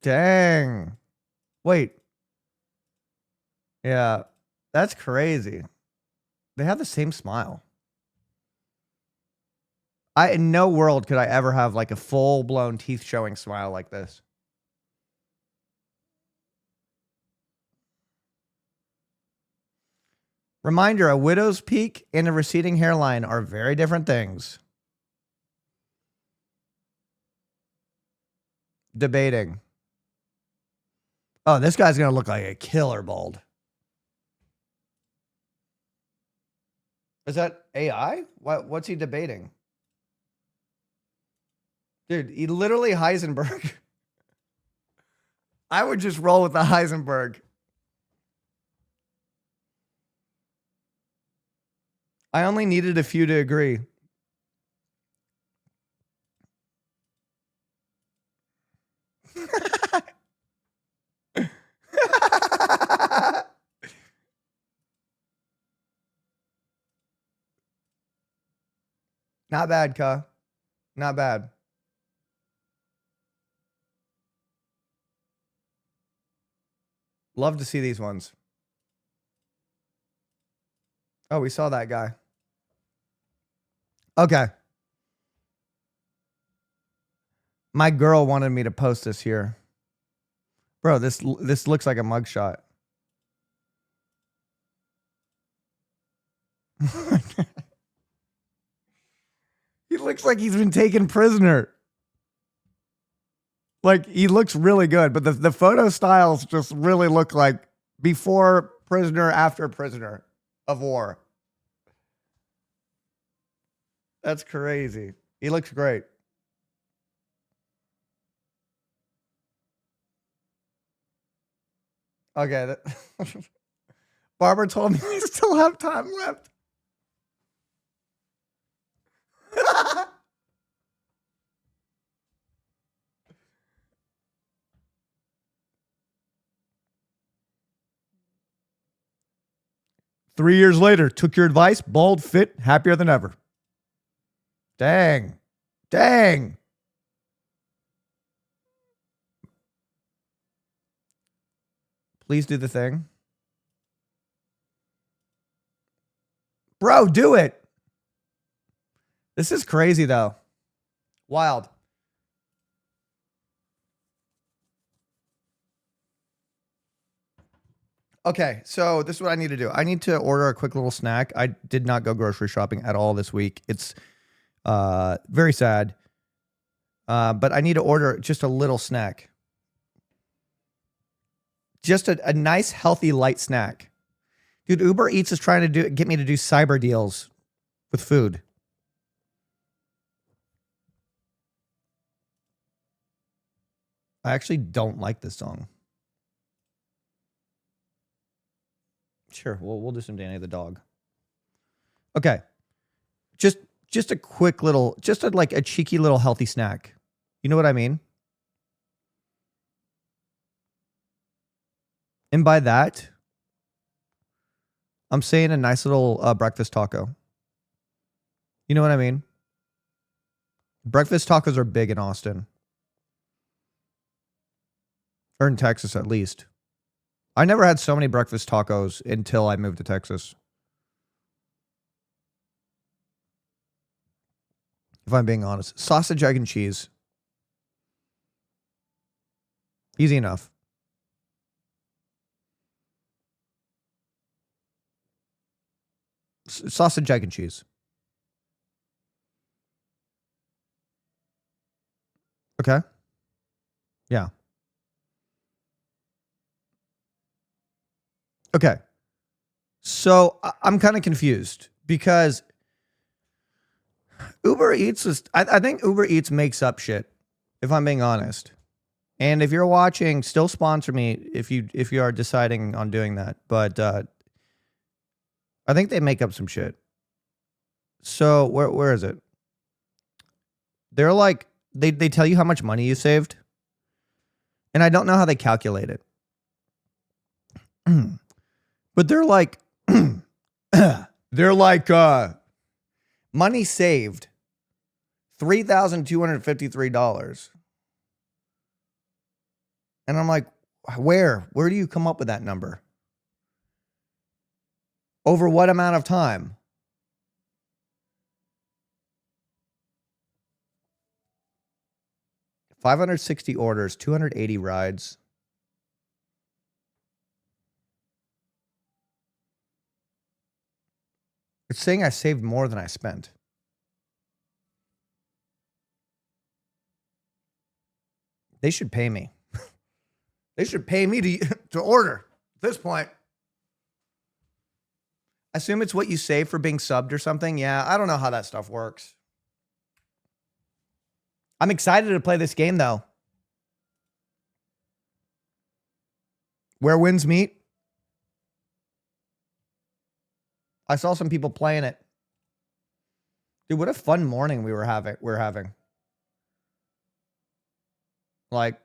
Dang. Wait. Yeah. That's crazy. They have the same smile. In no world could I ever have like a full-blown teeth showing smile like this. Reminder, a widow's peak and a receding hairline are very different things. Debating. Oh, this guy's going to look like a killer bald. Is that AI? What's he debating? Dude, he literally Heisenberg. I would just roll with the Heisenberg. I only needed a few to agree. Not bad, Ka. Not bad. Love to see these ones. Oh, we saw that guy. Okay. My girl wanted me to post this here. Bro, this looks like a mugshot. He looks like he's been taken prisoner. Like, he looks really good, but the photo styles just really look like before prisoner, after prisoner of war. That's crazy. He looks great. Okay. Barbara told me I still have time left. 3 years later, took your advice, bald, fit, happier than ever. Dang. Dang. Please do the thing. Bro, do it. This is crazy, though. Wild. Okay, so this is what I need to do. I need to order a quick little snack. I did not go grocery shopping at all this week. It's very sad. But I need to order just a little snack. Just a nice, healthy, light snack. Dude, Uber Eats is trying to get me to do cyber deals with food. I actually don't like this song. Sure, we'll do some Danny the dog. Okay. Just a quick little, like a cheeky little healthy snack. You know what I mean? And by that, I'm saying a nice little breakfast taco. You know what I mean? Breakfast tacos are big in Austin. Or in Texas, at least. I never had so many breakfast tacos until I moved to Texas. If I'm being honest. Sausage, egg, and cheese. Easy enough. Sausage, egg, and cheese. Okay. Yeah. Okay. So I'm kind of confused because Uber Eats is, I think Uber Eats makes up shit, if I'm being honest. And if you're watching, still sponsor me if you are deciding on doing that. But I think they make up some shit. So where is it? They're like they tell you how much money you saved, and I don't know how they calculate it. But they're like they're like money saved $3,253. And I'm like, where do you come up with that number? Over what amount of time? $560 orders, 280 rides. It's saying I saved more than I spent. They should pay me. They should pay me to order at this point. I assume it's what you save for being subbed or something. Yeah, I don't know how that stuff works. I'm excited to play this game, though. Where winds meet. I saw some people playing it. Dude, what a fun morning we're having. Like,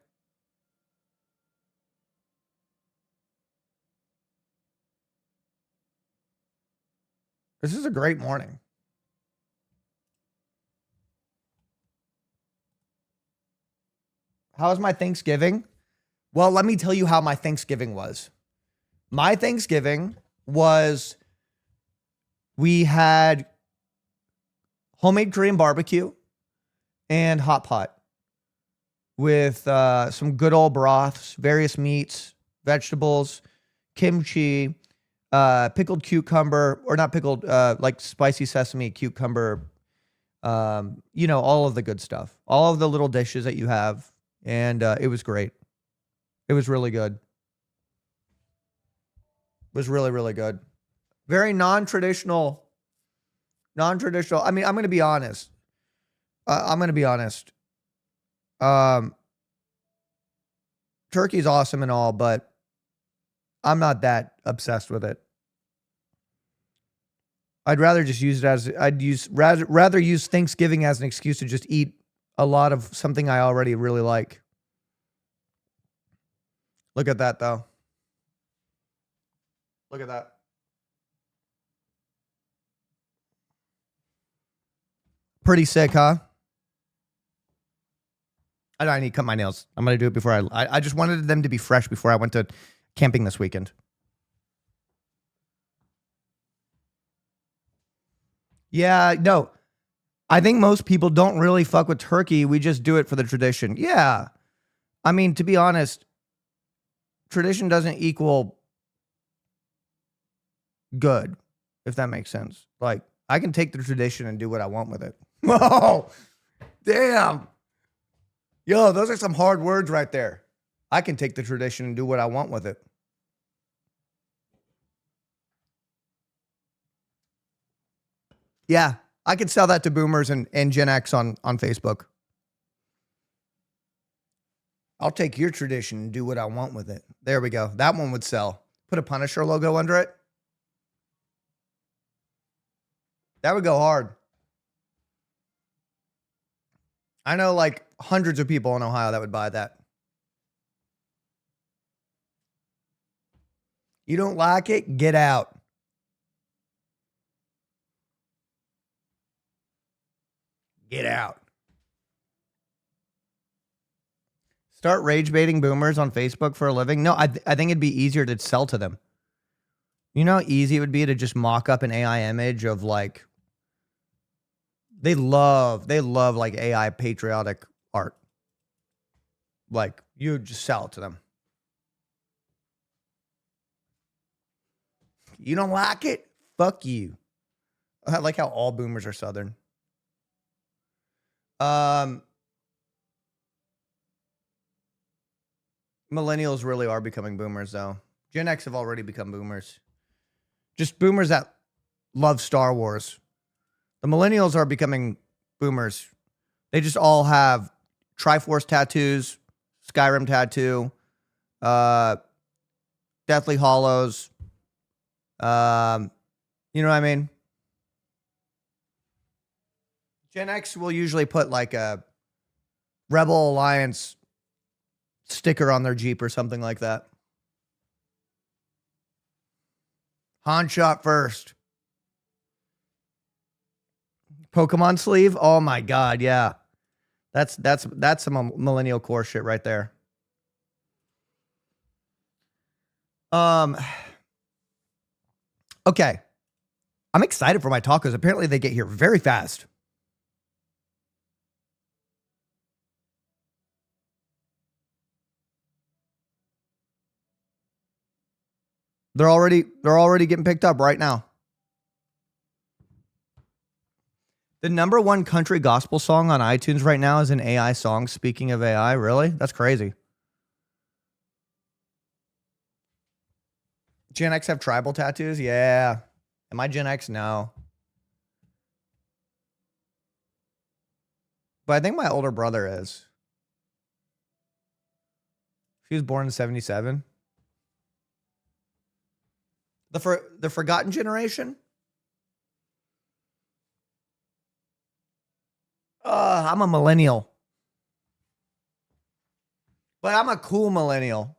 this is a great morning. How was my Thanksgiving? Well, let me tell you how my Thanksgiving was. My Thanksgiving was, we had homemade Korean barbecue and hot pot with some good old broths, various meats, vegetables, kimchi, pickled cucumber, or not pickled, like spicy sesame cucumber, all of the good stuff, all of the little dishes that you have. And it was great. It was really good. It was really, really good. Very non-traditional. I mean, I'm going to be honest. Turkey's awesome and all, but I'm not that obsessed with it. I'd rather just use it as rather use Thanksgiving as an excuse to just eat a lot of something I already really like. Look at that, though. Look at that. Pretty sick, huh? I need to cut my nails. I'm going to do it before I just wanted them to be fresh before I went to camping this weekend. Yeah, no. I think most people don't really fuck with turkey. We just do it for the tradition. Yeah. I mean, to be honest, tradition doesn't equal good, if that makes sense. Like, I can take the tradition and do what I want with it. Whoa. Damn. Yo, those are some hard words right there. I can take the tradition and do what I want with it. Yeah, I could sell that to boomers and Gen X on Facebook. I'll take your tradition and do what I want with it. There we go. That one would sell. Put a Punisher logo under it. That would go hard. I know like hundreds of people in Ohio that would buy that. You don't like it? Get out. Get out. Start rage baiting boomers on Facebook for a living? No, I think it'd be easier to sell to them. You know how easy it would be to just mock up an AI image of like, they love like AI patriotic art. Like, you just sell it to them. You don't like it? Fuck you. I like how all boomers are Southern. Millennials really are becoming boomers, though. Gen X have already become boomers. Just boomers that love Star Wars. The millennials are becoming boomers. They just all have Triforce tattoos, Skyrim tattoo, Deathly Hollows. You know what I mean? Gen X will usually put like a Rebel Alliance sticker on their Jeep or something like that. Han shot first. Pokemon sleeve? Oh my god, yeah. That's some millennial core shit right there. Okay. I'm excited for my tacos. Apparently they get here very fast. They're already getting picked up right now. The #1 country gospel song on iTunes right now is an AI song. Speaking of AI, really? That's crazy. Gen X have tribal tattoos? Yeah. Am I Gen X? No. But I think my older brother is. He was born in 77. The forgotten generation? I'm a millennial. But I'm a cool millennial.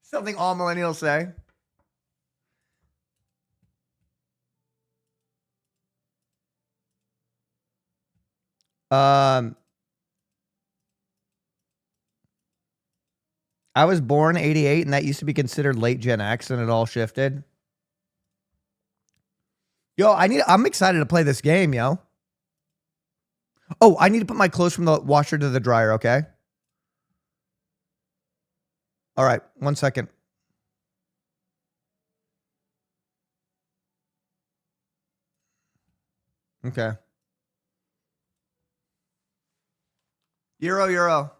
Something all millennials say. I was born 88, and that used to be considered late Gen X, and it all shifted. Yo, I'm excited to play this game, yo. Oh, I need to put my clothes from the washer to the dryer, okay? All right, 1 second. Okay. Euro.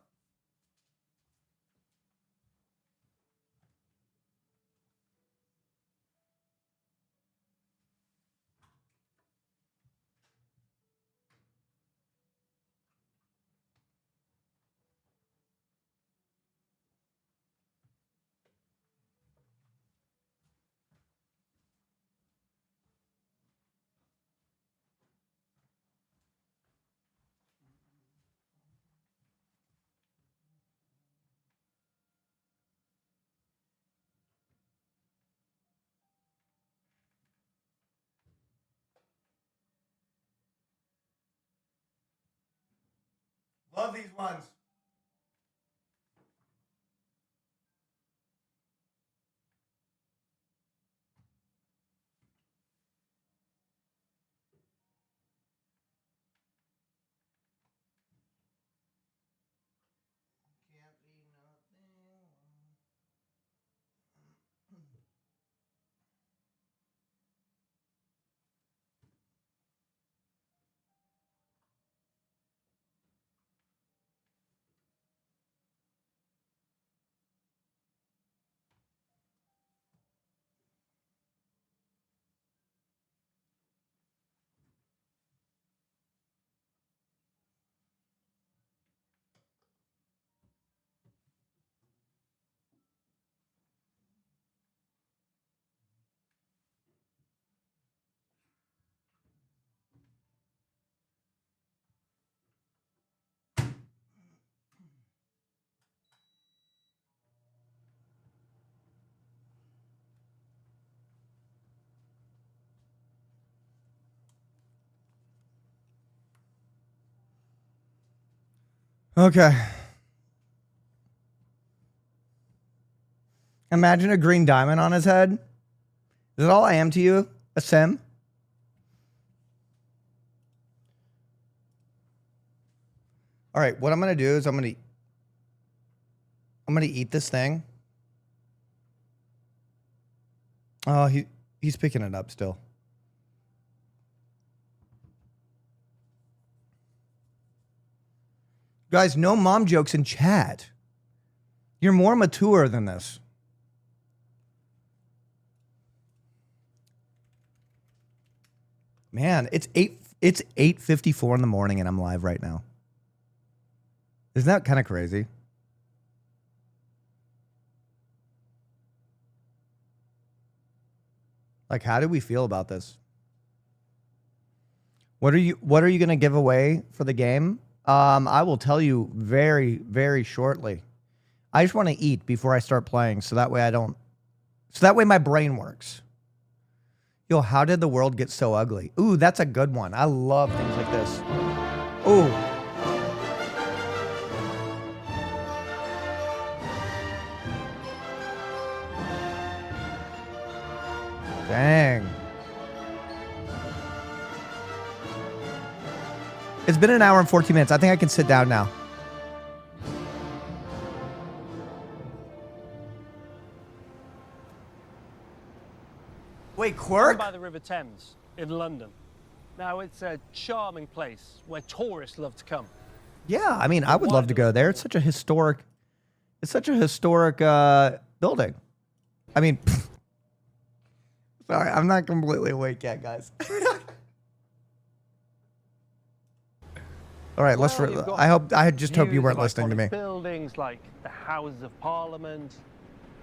Love these ones. Okay. Imagine a green diamond on his head. Is that all I am to you? A sim? All right, what I'm going to do is I'm going to eat this thing. Oh, he's picking it up still. Guys, no mom jokes in chat. You're more mature than this. Man, it's 8:54 in the morning and I'm live right now. Isn't that kind of crazy? Like, how do we feel about this? What are you going to give away for the game? I will tell you very, very shortly. I just want to eat before I start playing, so that way my brain works. Yo, how did the world get so ugly? Ooh, that's a good one. I love things like this. Ooh. Dang. It's been an hour and 14 minutes. I think I can sit down now. Wait, Quirk? By the River Thames in London. Now, it's a charming place where tourists love to come. Yeah, I mean, I would love to go there. It's such a historic building. I mean, sorry, I'm not completely awake yet, guys. All right, I just hope you weren't listening to me. Buildings like the Houses of Parliament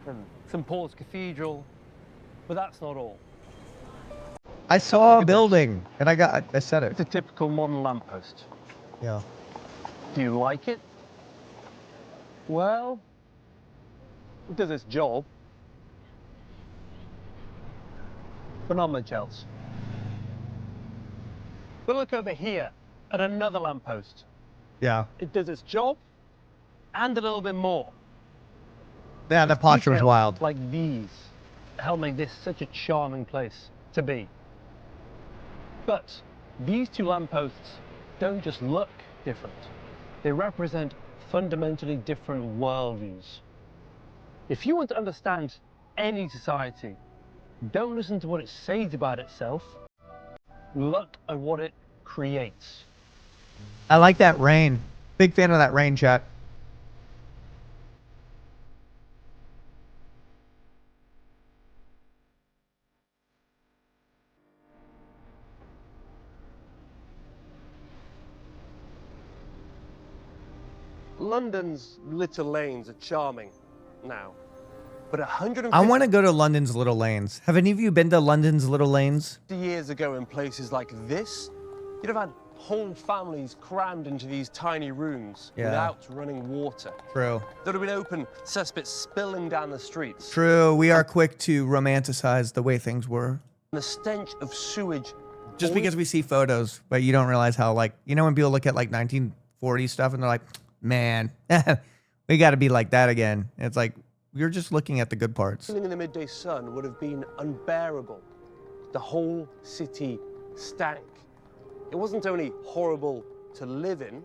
and St. Paul's Cathedral, but that's not all. I saw a building, and I said it. It's a typical modern lamppost. Yeah. Do you like it? Well, it does its job, but not much else. But look over here at another lamppost. Yeah. It does its job and a little bit more. Yeah, the posture was wild. Like these help make this such a charming place to be. But these two lampposts don't just look different. They represent fundamentally different worldviews. If you want to understand any society, don't listen to what it says about itself. Look at what it creates. I like that rain. Big fan of that rain, chat. London's little lanes are charming now, but 150 I want to go to London's Little Lanes. Have any of you been to London's Little Lanes? years ago in places like this, you'd have had whole families crammed into these tiny rooms without running water. True. There'd have been open cesspits spilling down the streets. True. We are quick to romanticize the way things were. And the stench of sewage. Just because we see photos, but you don't realize how, like, you know, when people look at like 1940s stuff and they're like, man, we got to be like that again. And it's like, you're just looking at the good parts. Living in the midday sun would have been unbearable. The whole city stank. It wasn't only horrible to live in,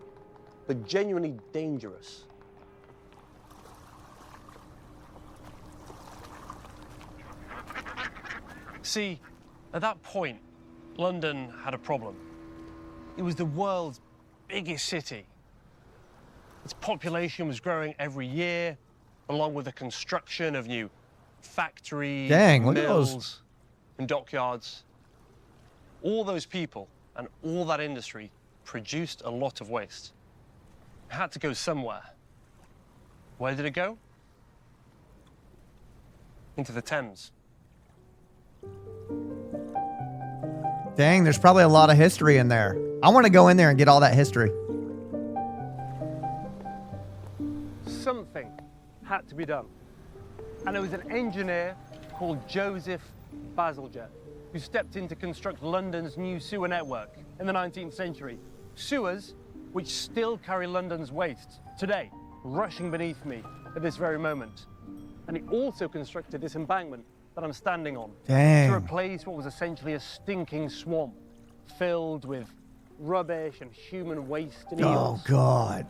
but genuinely dangerous. See, at that point, London had a problem. It was the world's biggest city. Its population was growing every year, along with the construction of new factories, mills, and dockyards. All those people and all that industry produced a lot of waste. It had to go somewhere. Where did it go? Into the Thames. Dang, there's probably a lot of history in there. I want to go in there and get all that history. Something had to be done. And it was an engineer called Joseph Bazalgette who stepped in to construct London's new sewer network in the 19th century. Sewers which still carry London's waste today, rushing beneath me at this very moment. And he also constructed this embankment that I'm standing on to replace what was essentially a stinking swamp filled with rubbish and human waste and eels. Oh, God.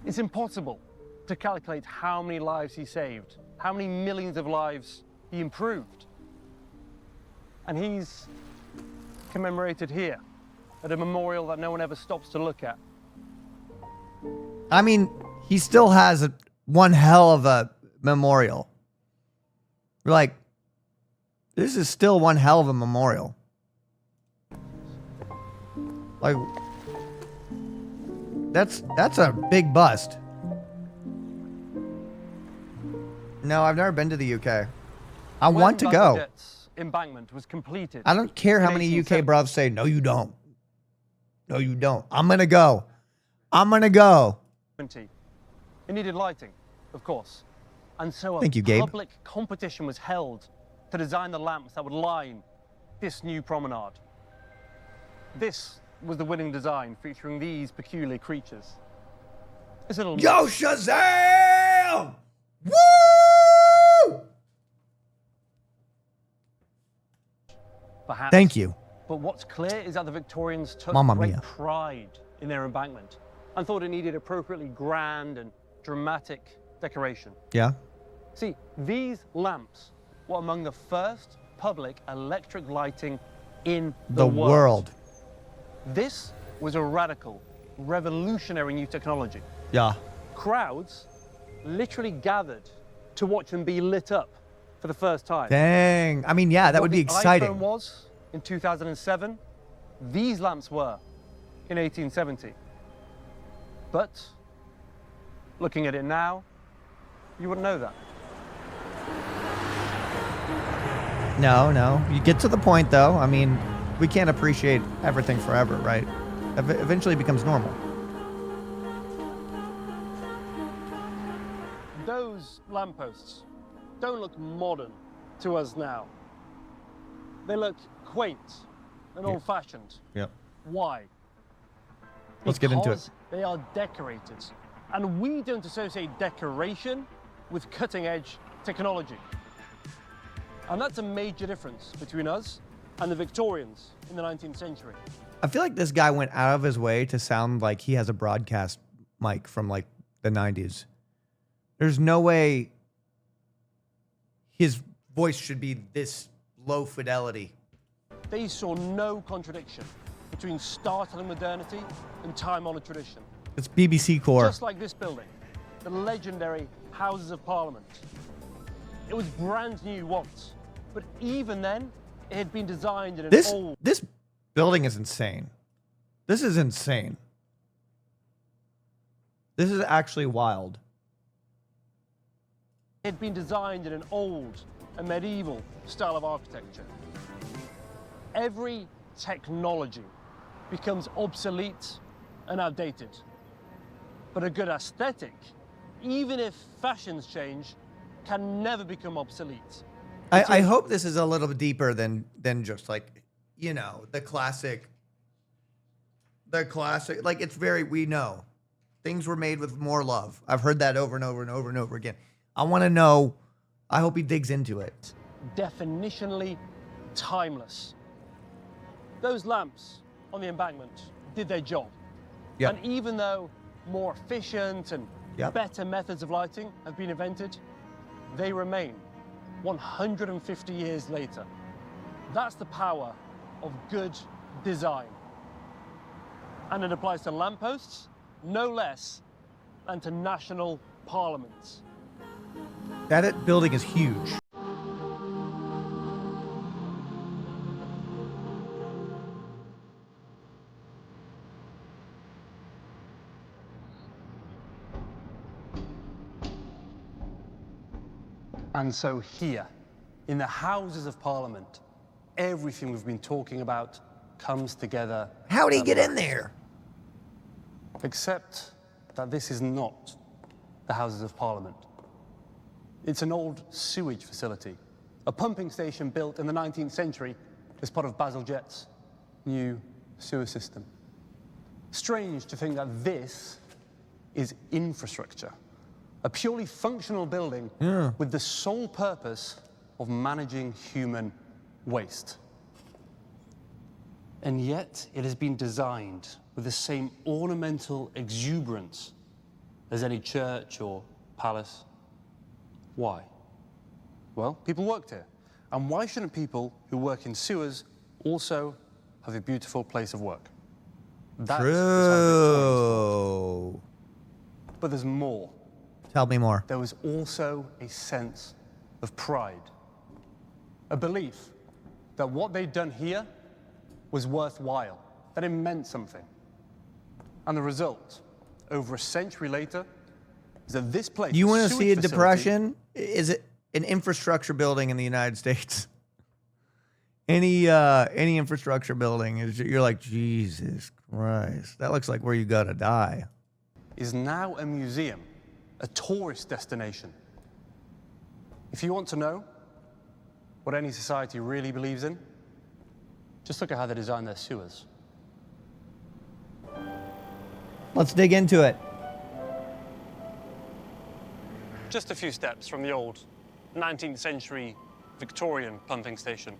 It's impossible to calculate how many lives he saved, how many millions of lives he improved. And he's commemorated here at a memorial that no one ever stops to look at. I mean, he still has one hell of a memorial. We're like, this is still one hell of a memorial. Like, that's a big bust. No, I've never been to the UK. I want to go. Bazalgette's embankment was completed. I don't care how many UK bros say, no, you don't. No, you don't. I'm going to go. I'm going to go. It needed lighting, of course. And so a Thank you, Gabe. public competition was held to design the lamps that would line this new promenade. This was the winning design, featuring these peculiar creatures. This little Yo, Shazam! Woo! perhaps. Thank you. But what's clear is that the Victorians took Mamma great mia. pride in their embankment and thought it needed appropriately grand and dramatic decoration. Yeah. See, these lamps were among the first public electric lighting in the world. This was a radical, revolutionary new technology. Yeah. Crowds literally gathered to watch them be lit up for the first time. Dang. I mean, yeah, that would be What the exciting. iPhone was in 2007, these lamps were in 1870. But looking at it now, you wouldn't know that. No, no. You get to the point, though. I mean, we can't appreciate everything forever, right? Eventually it becomes normal. Those lampposts don't look modern to us now. They look quaint and old-fashioned. Yep. Why? Let's get into it. Because they are decorated. And we don't associate decoration with cutting-edge technology. And that's a major difference between us and the Victorians in the 19th century. I feel like this guy went out of his way to sound like he has a broadcast mic from like the 90s. There's no way his voice should be this low fidelity. They saw no contradiction between startling modernity and time-honored tradition. It's BBC Core. Just like this building, the legendary Houses of Parliament. It was brand new once, but even then, it had been designed in an old... This building is insane. This is insane. This is actually wild. It had been designed in an old and medieval style of architecture. Every technology becomes obsolete and outdated. But a good aesthetic, even if fashions change, can never become obsolete. I hope this is a little bit deeper than just like, you know, the classic, like it's very, we know things were made with more love. I've heard that over and over and over and over again. I want to know, I hope he digs into it. Definitionally timeless. Those lamps on the embankment did their job. Yep. And even though more efficient and better methods of lighting have been invented, they remain 150 years later. That's the power of good design. And it applies to lampposts no less than to national parliaments. That building is huge. And so here, in the Houses of Parliament, everything we've been talking about comes together. How'd he get in there? Except that this is not the Houses of Parliament. It's an old sewage facility, a pumping station built in the 19th century as part of Bazalgette's new sewer system. Strange to think that this is infrastructure, a purely functional building with the sole purpose of managing human waste. And yet it has been designed with the same ornamental exuberance as any church or palace. Why? Well, people worked here. And why shouldn't people who work in sewers also have a beautiful place of work? That's True. But there's more. Tell me more. there was also a sense of pride, a belief that what they'd done here was worthwhile, that it meant something. And the result, over a century later, is that this place... You want to see a facility, depression? Is it an infrastructure building in the United States? Any infrastructure building, you're like, Jesus Christ, that looks like where you gotta die. is now a museum, a tourist destination. If you want to know what any society really believes in, just look at how they design their sewers. Let's dig into it. Just a few steps from the old 19th century Victorian pumping station,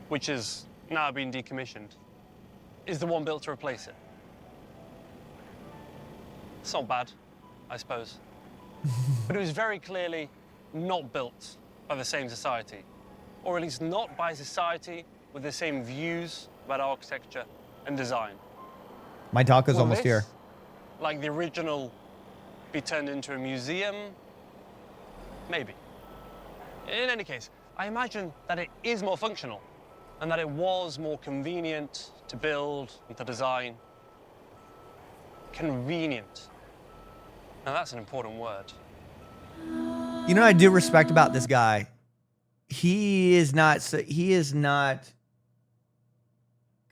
which has now been decommissioned, is the one built to replace it. It's not bad, I suppose. But it was very clearly not built by the same society, or at least not by a society with the same views about architecture and design. My taco's Will almost this, here. like the original, be turned into a museum? Maybe. In any case, I imagine that it is more functional and that it was more convenient to build and to design. Convenient. Now that's an important word. You know what I do respect about this guy? He is not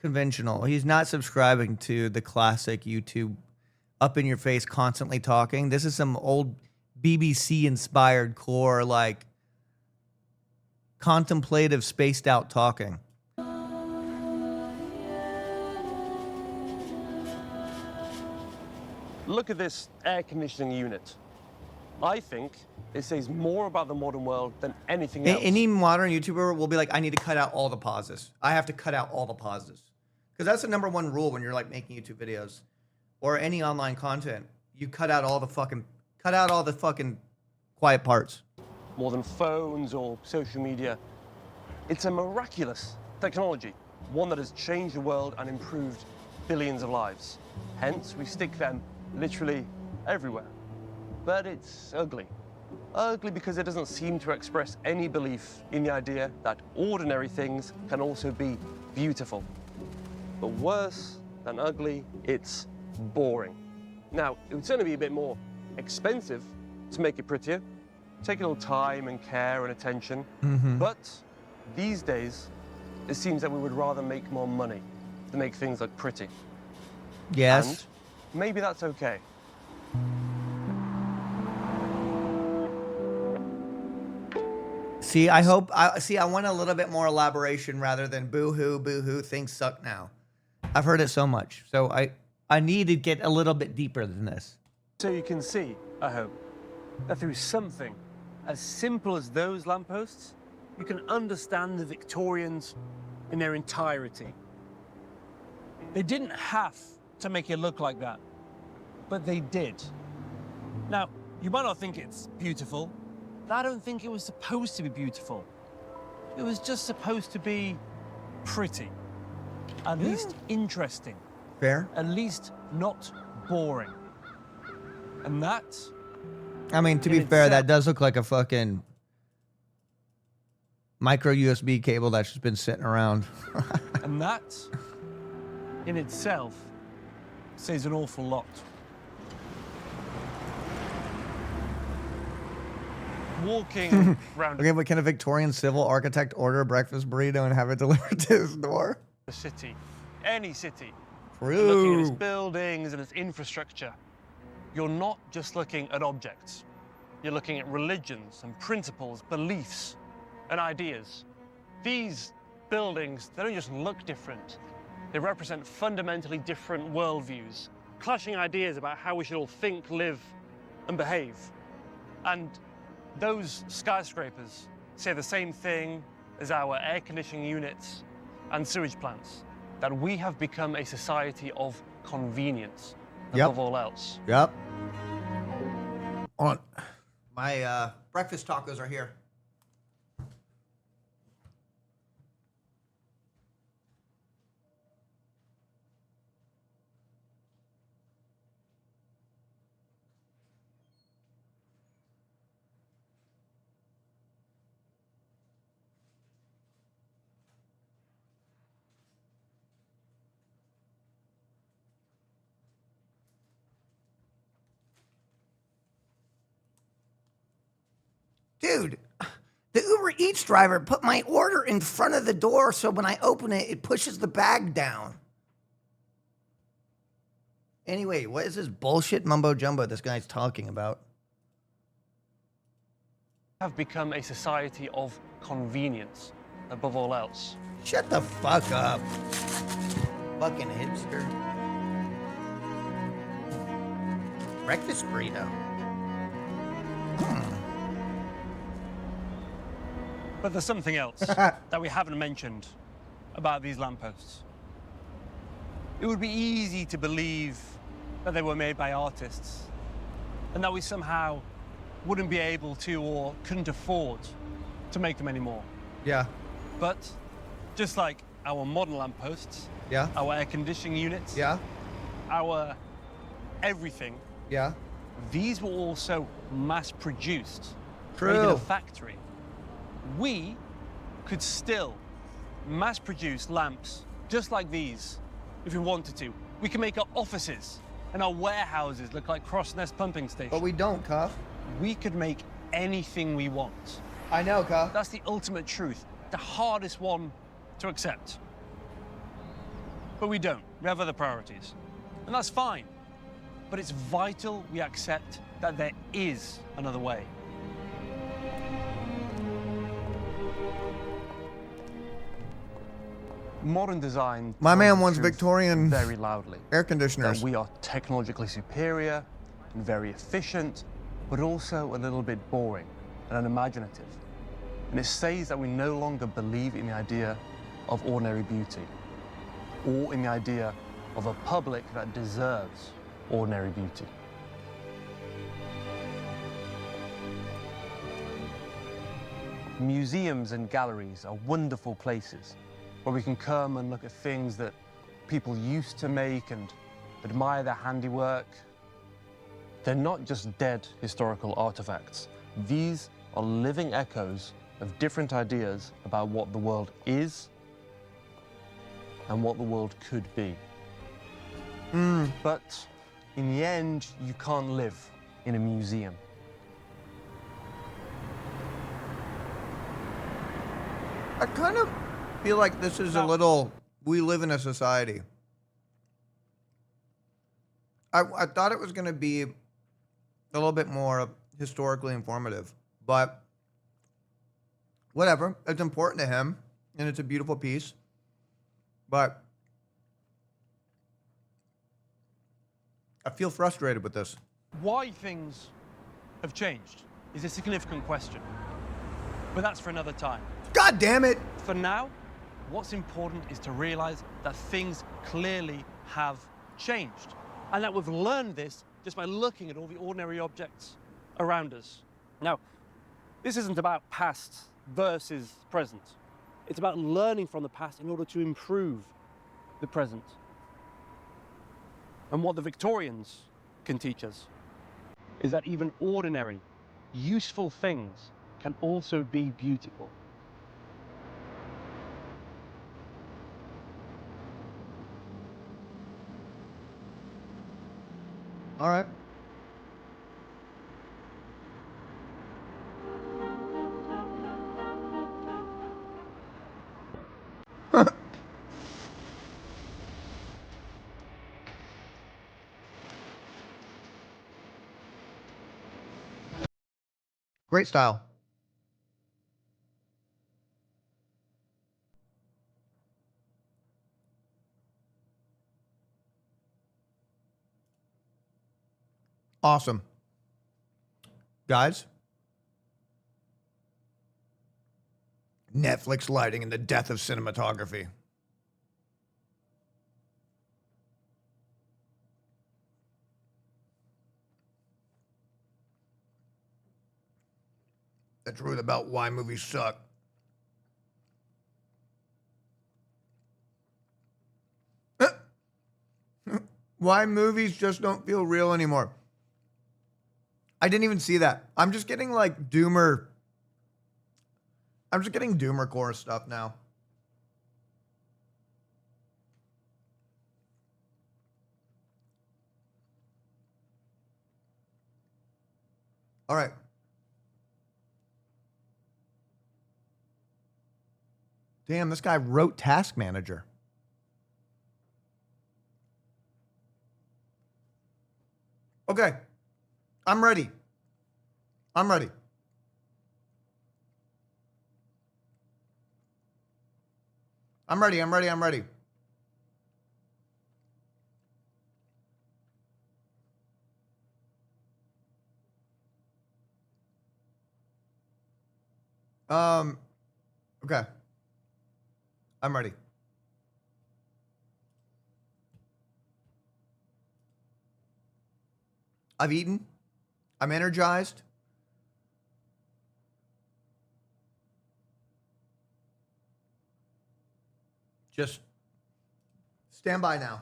conventional. He's not subscribing to the classic YouTube up in your face, constantly talking. This is some old BBC inspired core, like contemplative, spaced out talking. Look at this air conditioning unit. I think it says more about the modern world than anything else. Any modern YouTuber will be like, I need to cut out all the pauses. I have to cut out all the pauses. Because that's the #1 rule when you're like making YouTube videos or any online content. You cut out all the fucking quiet parts. More than phones or social media. It's a miraculous technology, one that has changed the world and improved billions of lives. Hence, we stick them literally everywhere. But it's ugly. Ugly because it doesn't seem to express any belief in the idea that ordinary things can also be beautiful. But worse than ugly, it's boring. Now, it would certainly be a bit more expensive to make it prettier, take a little time and care and attention. But these days, it seems that we would rather make more money than make things look pretty. Yes. And maybe that's okay. See, I want a little bit more elaboration rather than boo-hoo, things suck now. I've heard it so much. So I need to get a little bit deeper than this. So you can see, I hope, that through something as simple as those lampposts, you can understand the Victorians in their entirety. They didn't have to make it look like that, but they did. Now, you might not think it's beautiful, but I don't think it was supposed to be beautiful. It was just supposed to be pretty, at least interesting, Fair? at least not boring. And that, I mean, to be fair, that does look like a fucking micro USB cable that's just been sitting around. and that in itself says an awful lot. Walking around Okay, but can a Victorian civil architect order a breakfast burrito and have it delivered to his door? the city, any city, True. looking at its buildings and its infrastructure, you're not just looking at objects. You're looking at religions and principles, beliefs and ideas. These buildings, they don't just look different. They represent fundamentally different worldviews, clashing ideas about how we should all think, live, and behave. And those skyscrapers say the same thing as our air conditioning units and sewage plants, that we have become a society of convenience above all else. Yep. On my breakfast tacos are here. Dude, the Uber Eats driver put my order in front of the door so when I open it, it pushes the bag down. Anyway, what is this bullshit mumbo jumbo this guy's talking about? Have become a society of convenience above all else. Shut the fuck up. Fucking hipster. Breakfast burrito. But there's something else that we haven't mentioned about these lampposts. It would be easy to believe that they were made by artists and that we somehow wouldn't be able to or couldn't afford to make them anymore. Yeah. But just like our modern lampposts, Yeah. our air conditioning units, Yeah. our everything, Yeah. these were also mass-produced, True. made in a factory. We could still mass-produce lamps just like these if we wanted to. We can make our offices and our warehouses look like Crossnest pumping stations. But we don't, Cuff. We could make anything we want. I know, Cuff. That's the ultimate truth, the hardest one to accept. But we don't. We have other priorities. And that's fine. But it's vital we accept that there is another way. Modern design. My man tells the wants truth Victorian very loudly. air conditioners. That we are technologically superior and very efficient, but also a little bit boring and unimaginative. And it says that we no longer believe in the idea of ordinary beauty or in the idea of a public that deserves ordinary beauty. Museums and galleries are wonderful places where we can come and look at things that people used to make and admire their handiwork. They're not just dead historical artifacts. These are living echoes of different ideas about what the world is and what the world could be. But in the end, you can't live in a museum. I kind of feel like this is a little, we live in a society. I thought it was going to be a little bit more historically informative, but whatever. It's important to him, and it's a beautiful piece. But I feel frustrated with this. Why things have changed is a significant question, but that's for another time. God damn it! For now, what's important is to realize that things clearly have changed, and that we've learned this just by looking at all the ordinary objects around us. Now, this isn't about past versus present. It's about learning from the past in order to improve the present. And what the Victorians can teach us is that even ordinary, useful things can also be beautiful. All right. Great style. Awesome. Guys, Netflix lighting and the death of cinematography. The truth about why movies suck. Why movies just don't feel real anymore. I didn't even see that. I'm just getting like doomer. I'm just getting doomer core stuff now. All right. Damn, this guy wrote Task Manager. Okay. I'm ready. I'm ready. I'm ready. I'm ready. I'm ready. Okay. I'm ready. I've eaten. I'm energized. Just stand by now.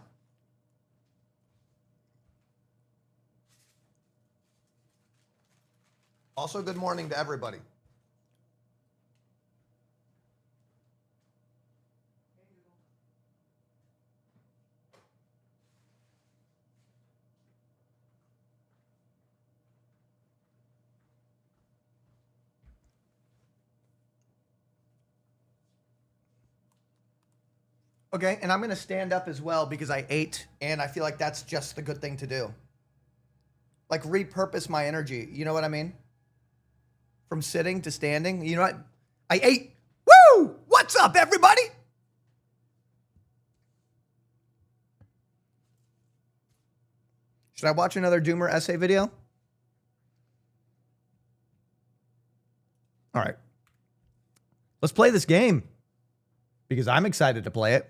Also, good morning to everybody. Okay, and I'm going to stand up as well because I ate, and I feel like that's just the good thing to do. Like, repurpose my energy. You know what I mean? From sitting to standing. You know what? I ate. Woo! What's up, everybody? Should I watch another Doomer essay video? All right. Let's play this game because I'm excited to play it.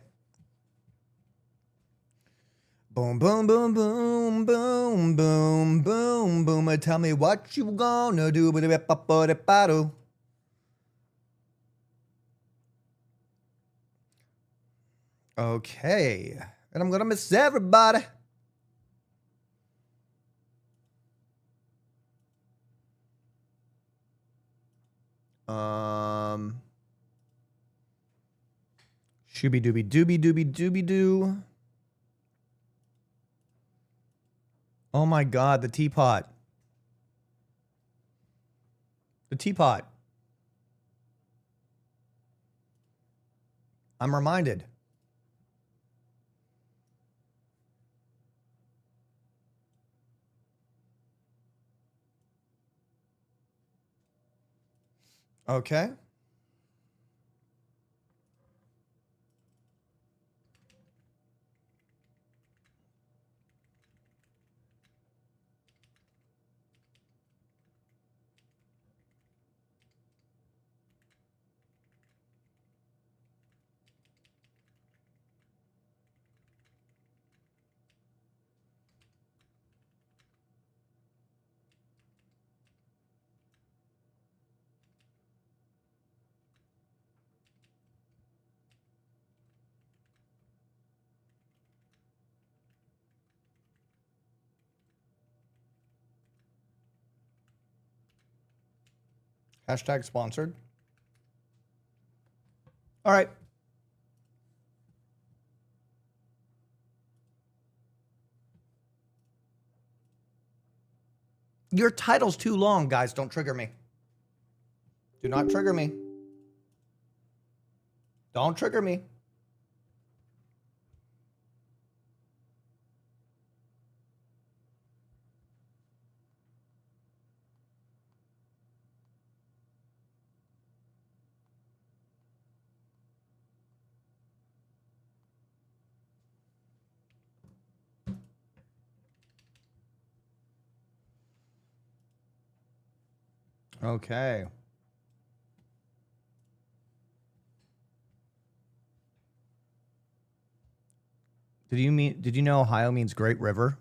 Boom, boom, boom, boom, boom, boom, boom, boom. Tell me what you gonna do. Okay. And I'm gonna miss everybody. Shooby dooby dooby dooby dooby doo. Oh my God, the teapot. The teapot. I'm reminded. Okay. Hashtag sponsored. All right. Your title's too long, guys. Don't trigger me. Do not trigger me. Don't trigger me. Okay. Did you know Ohio means great river?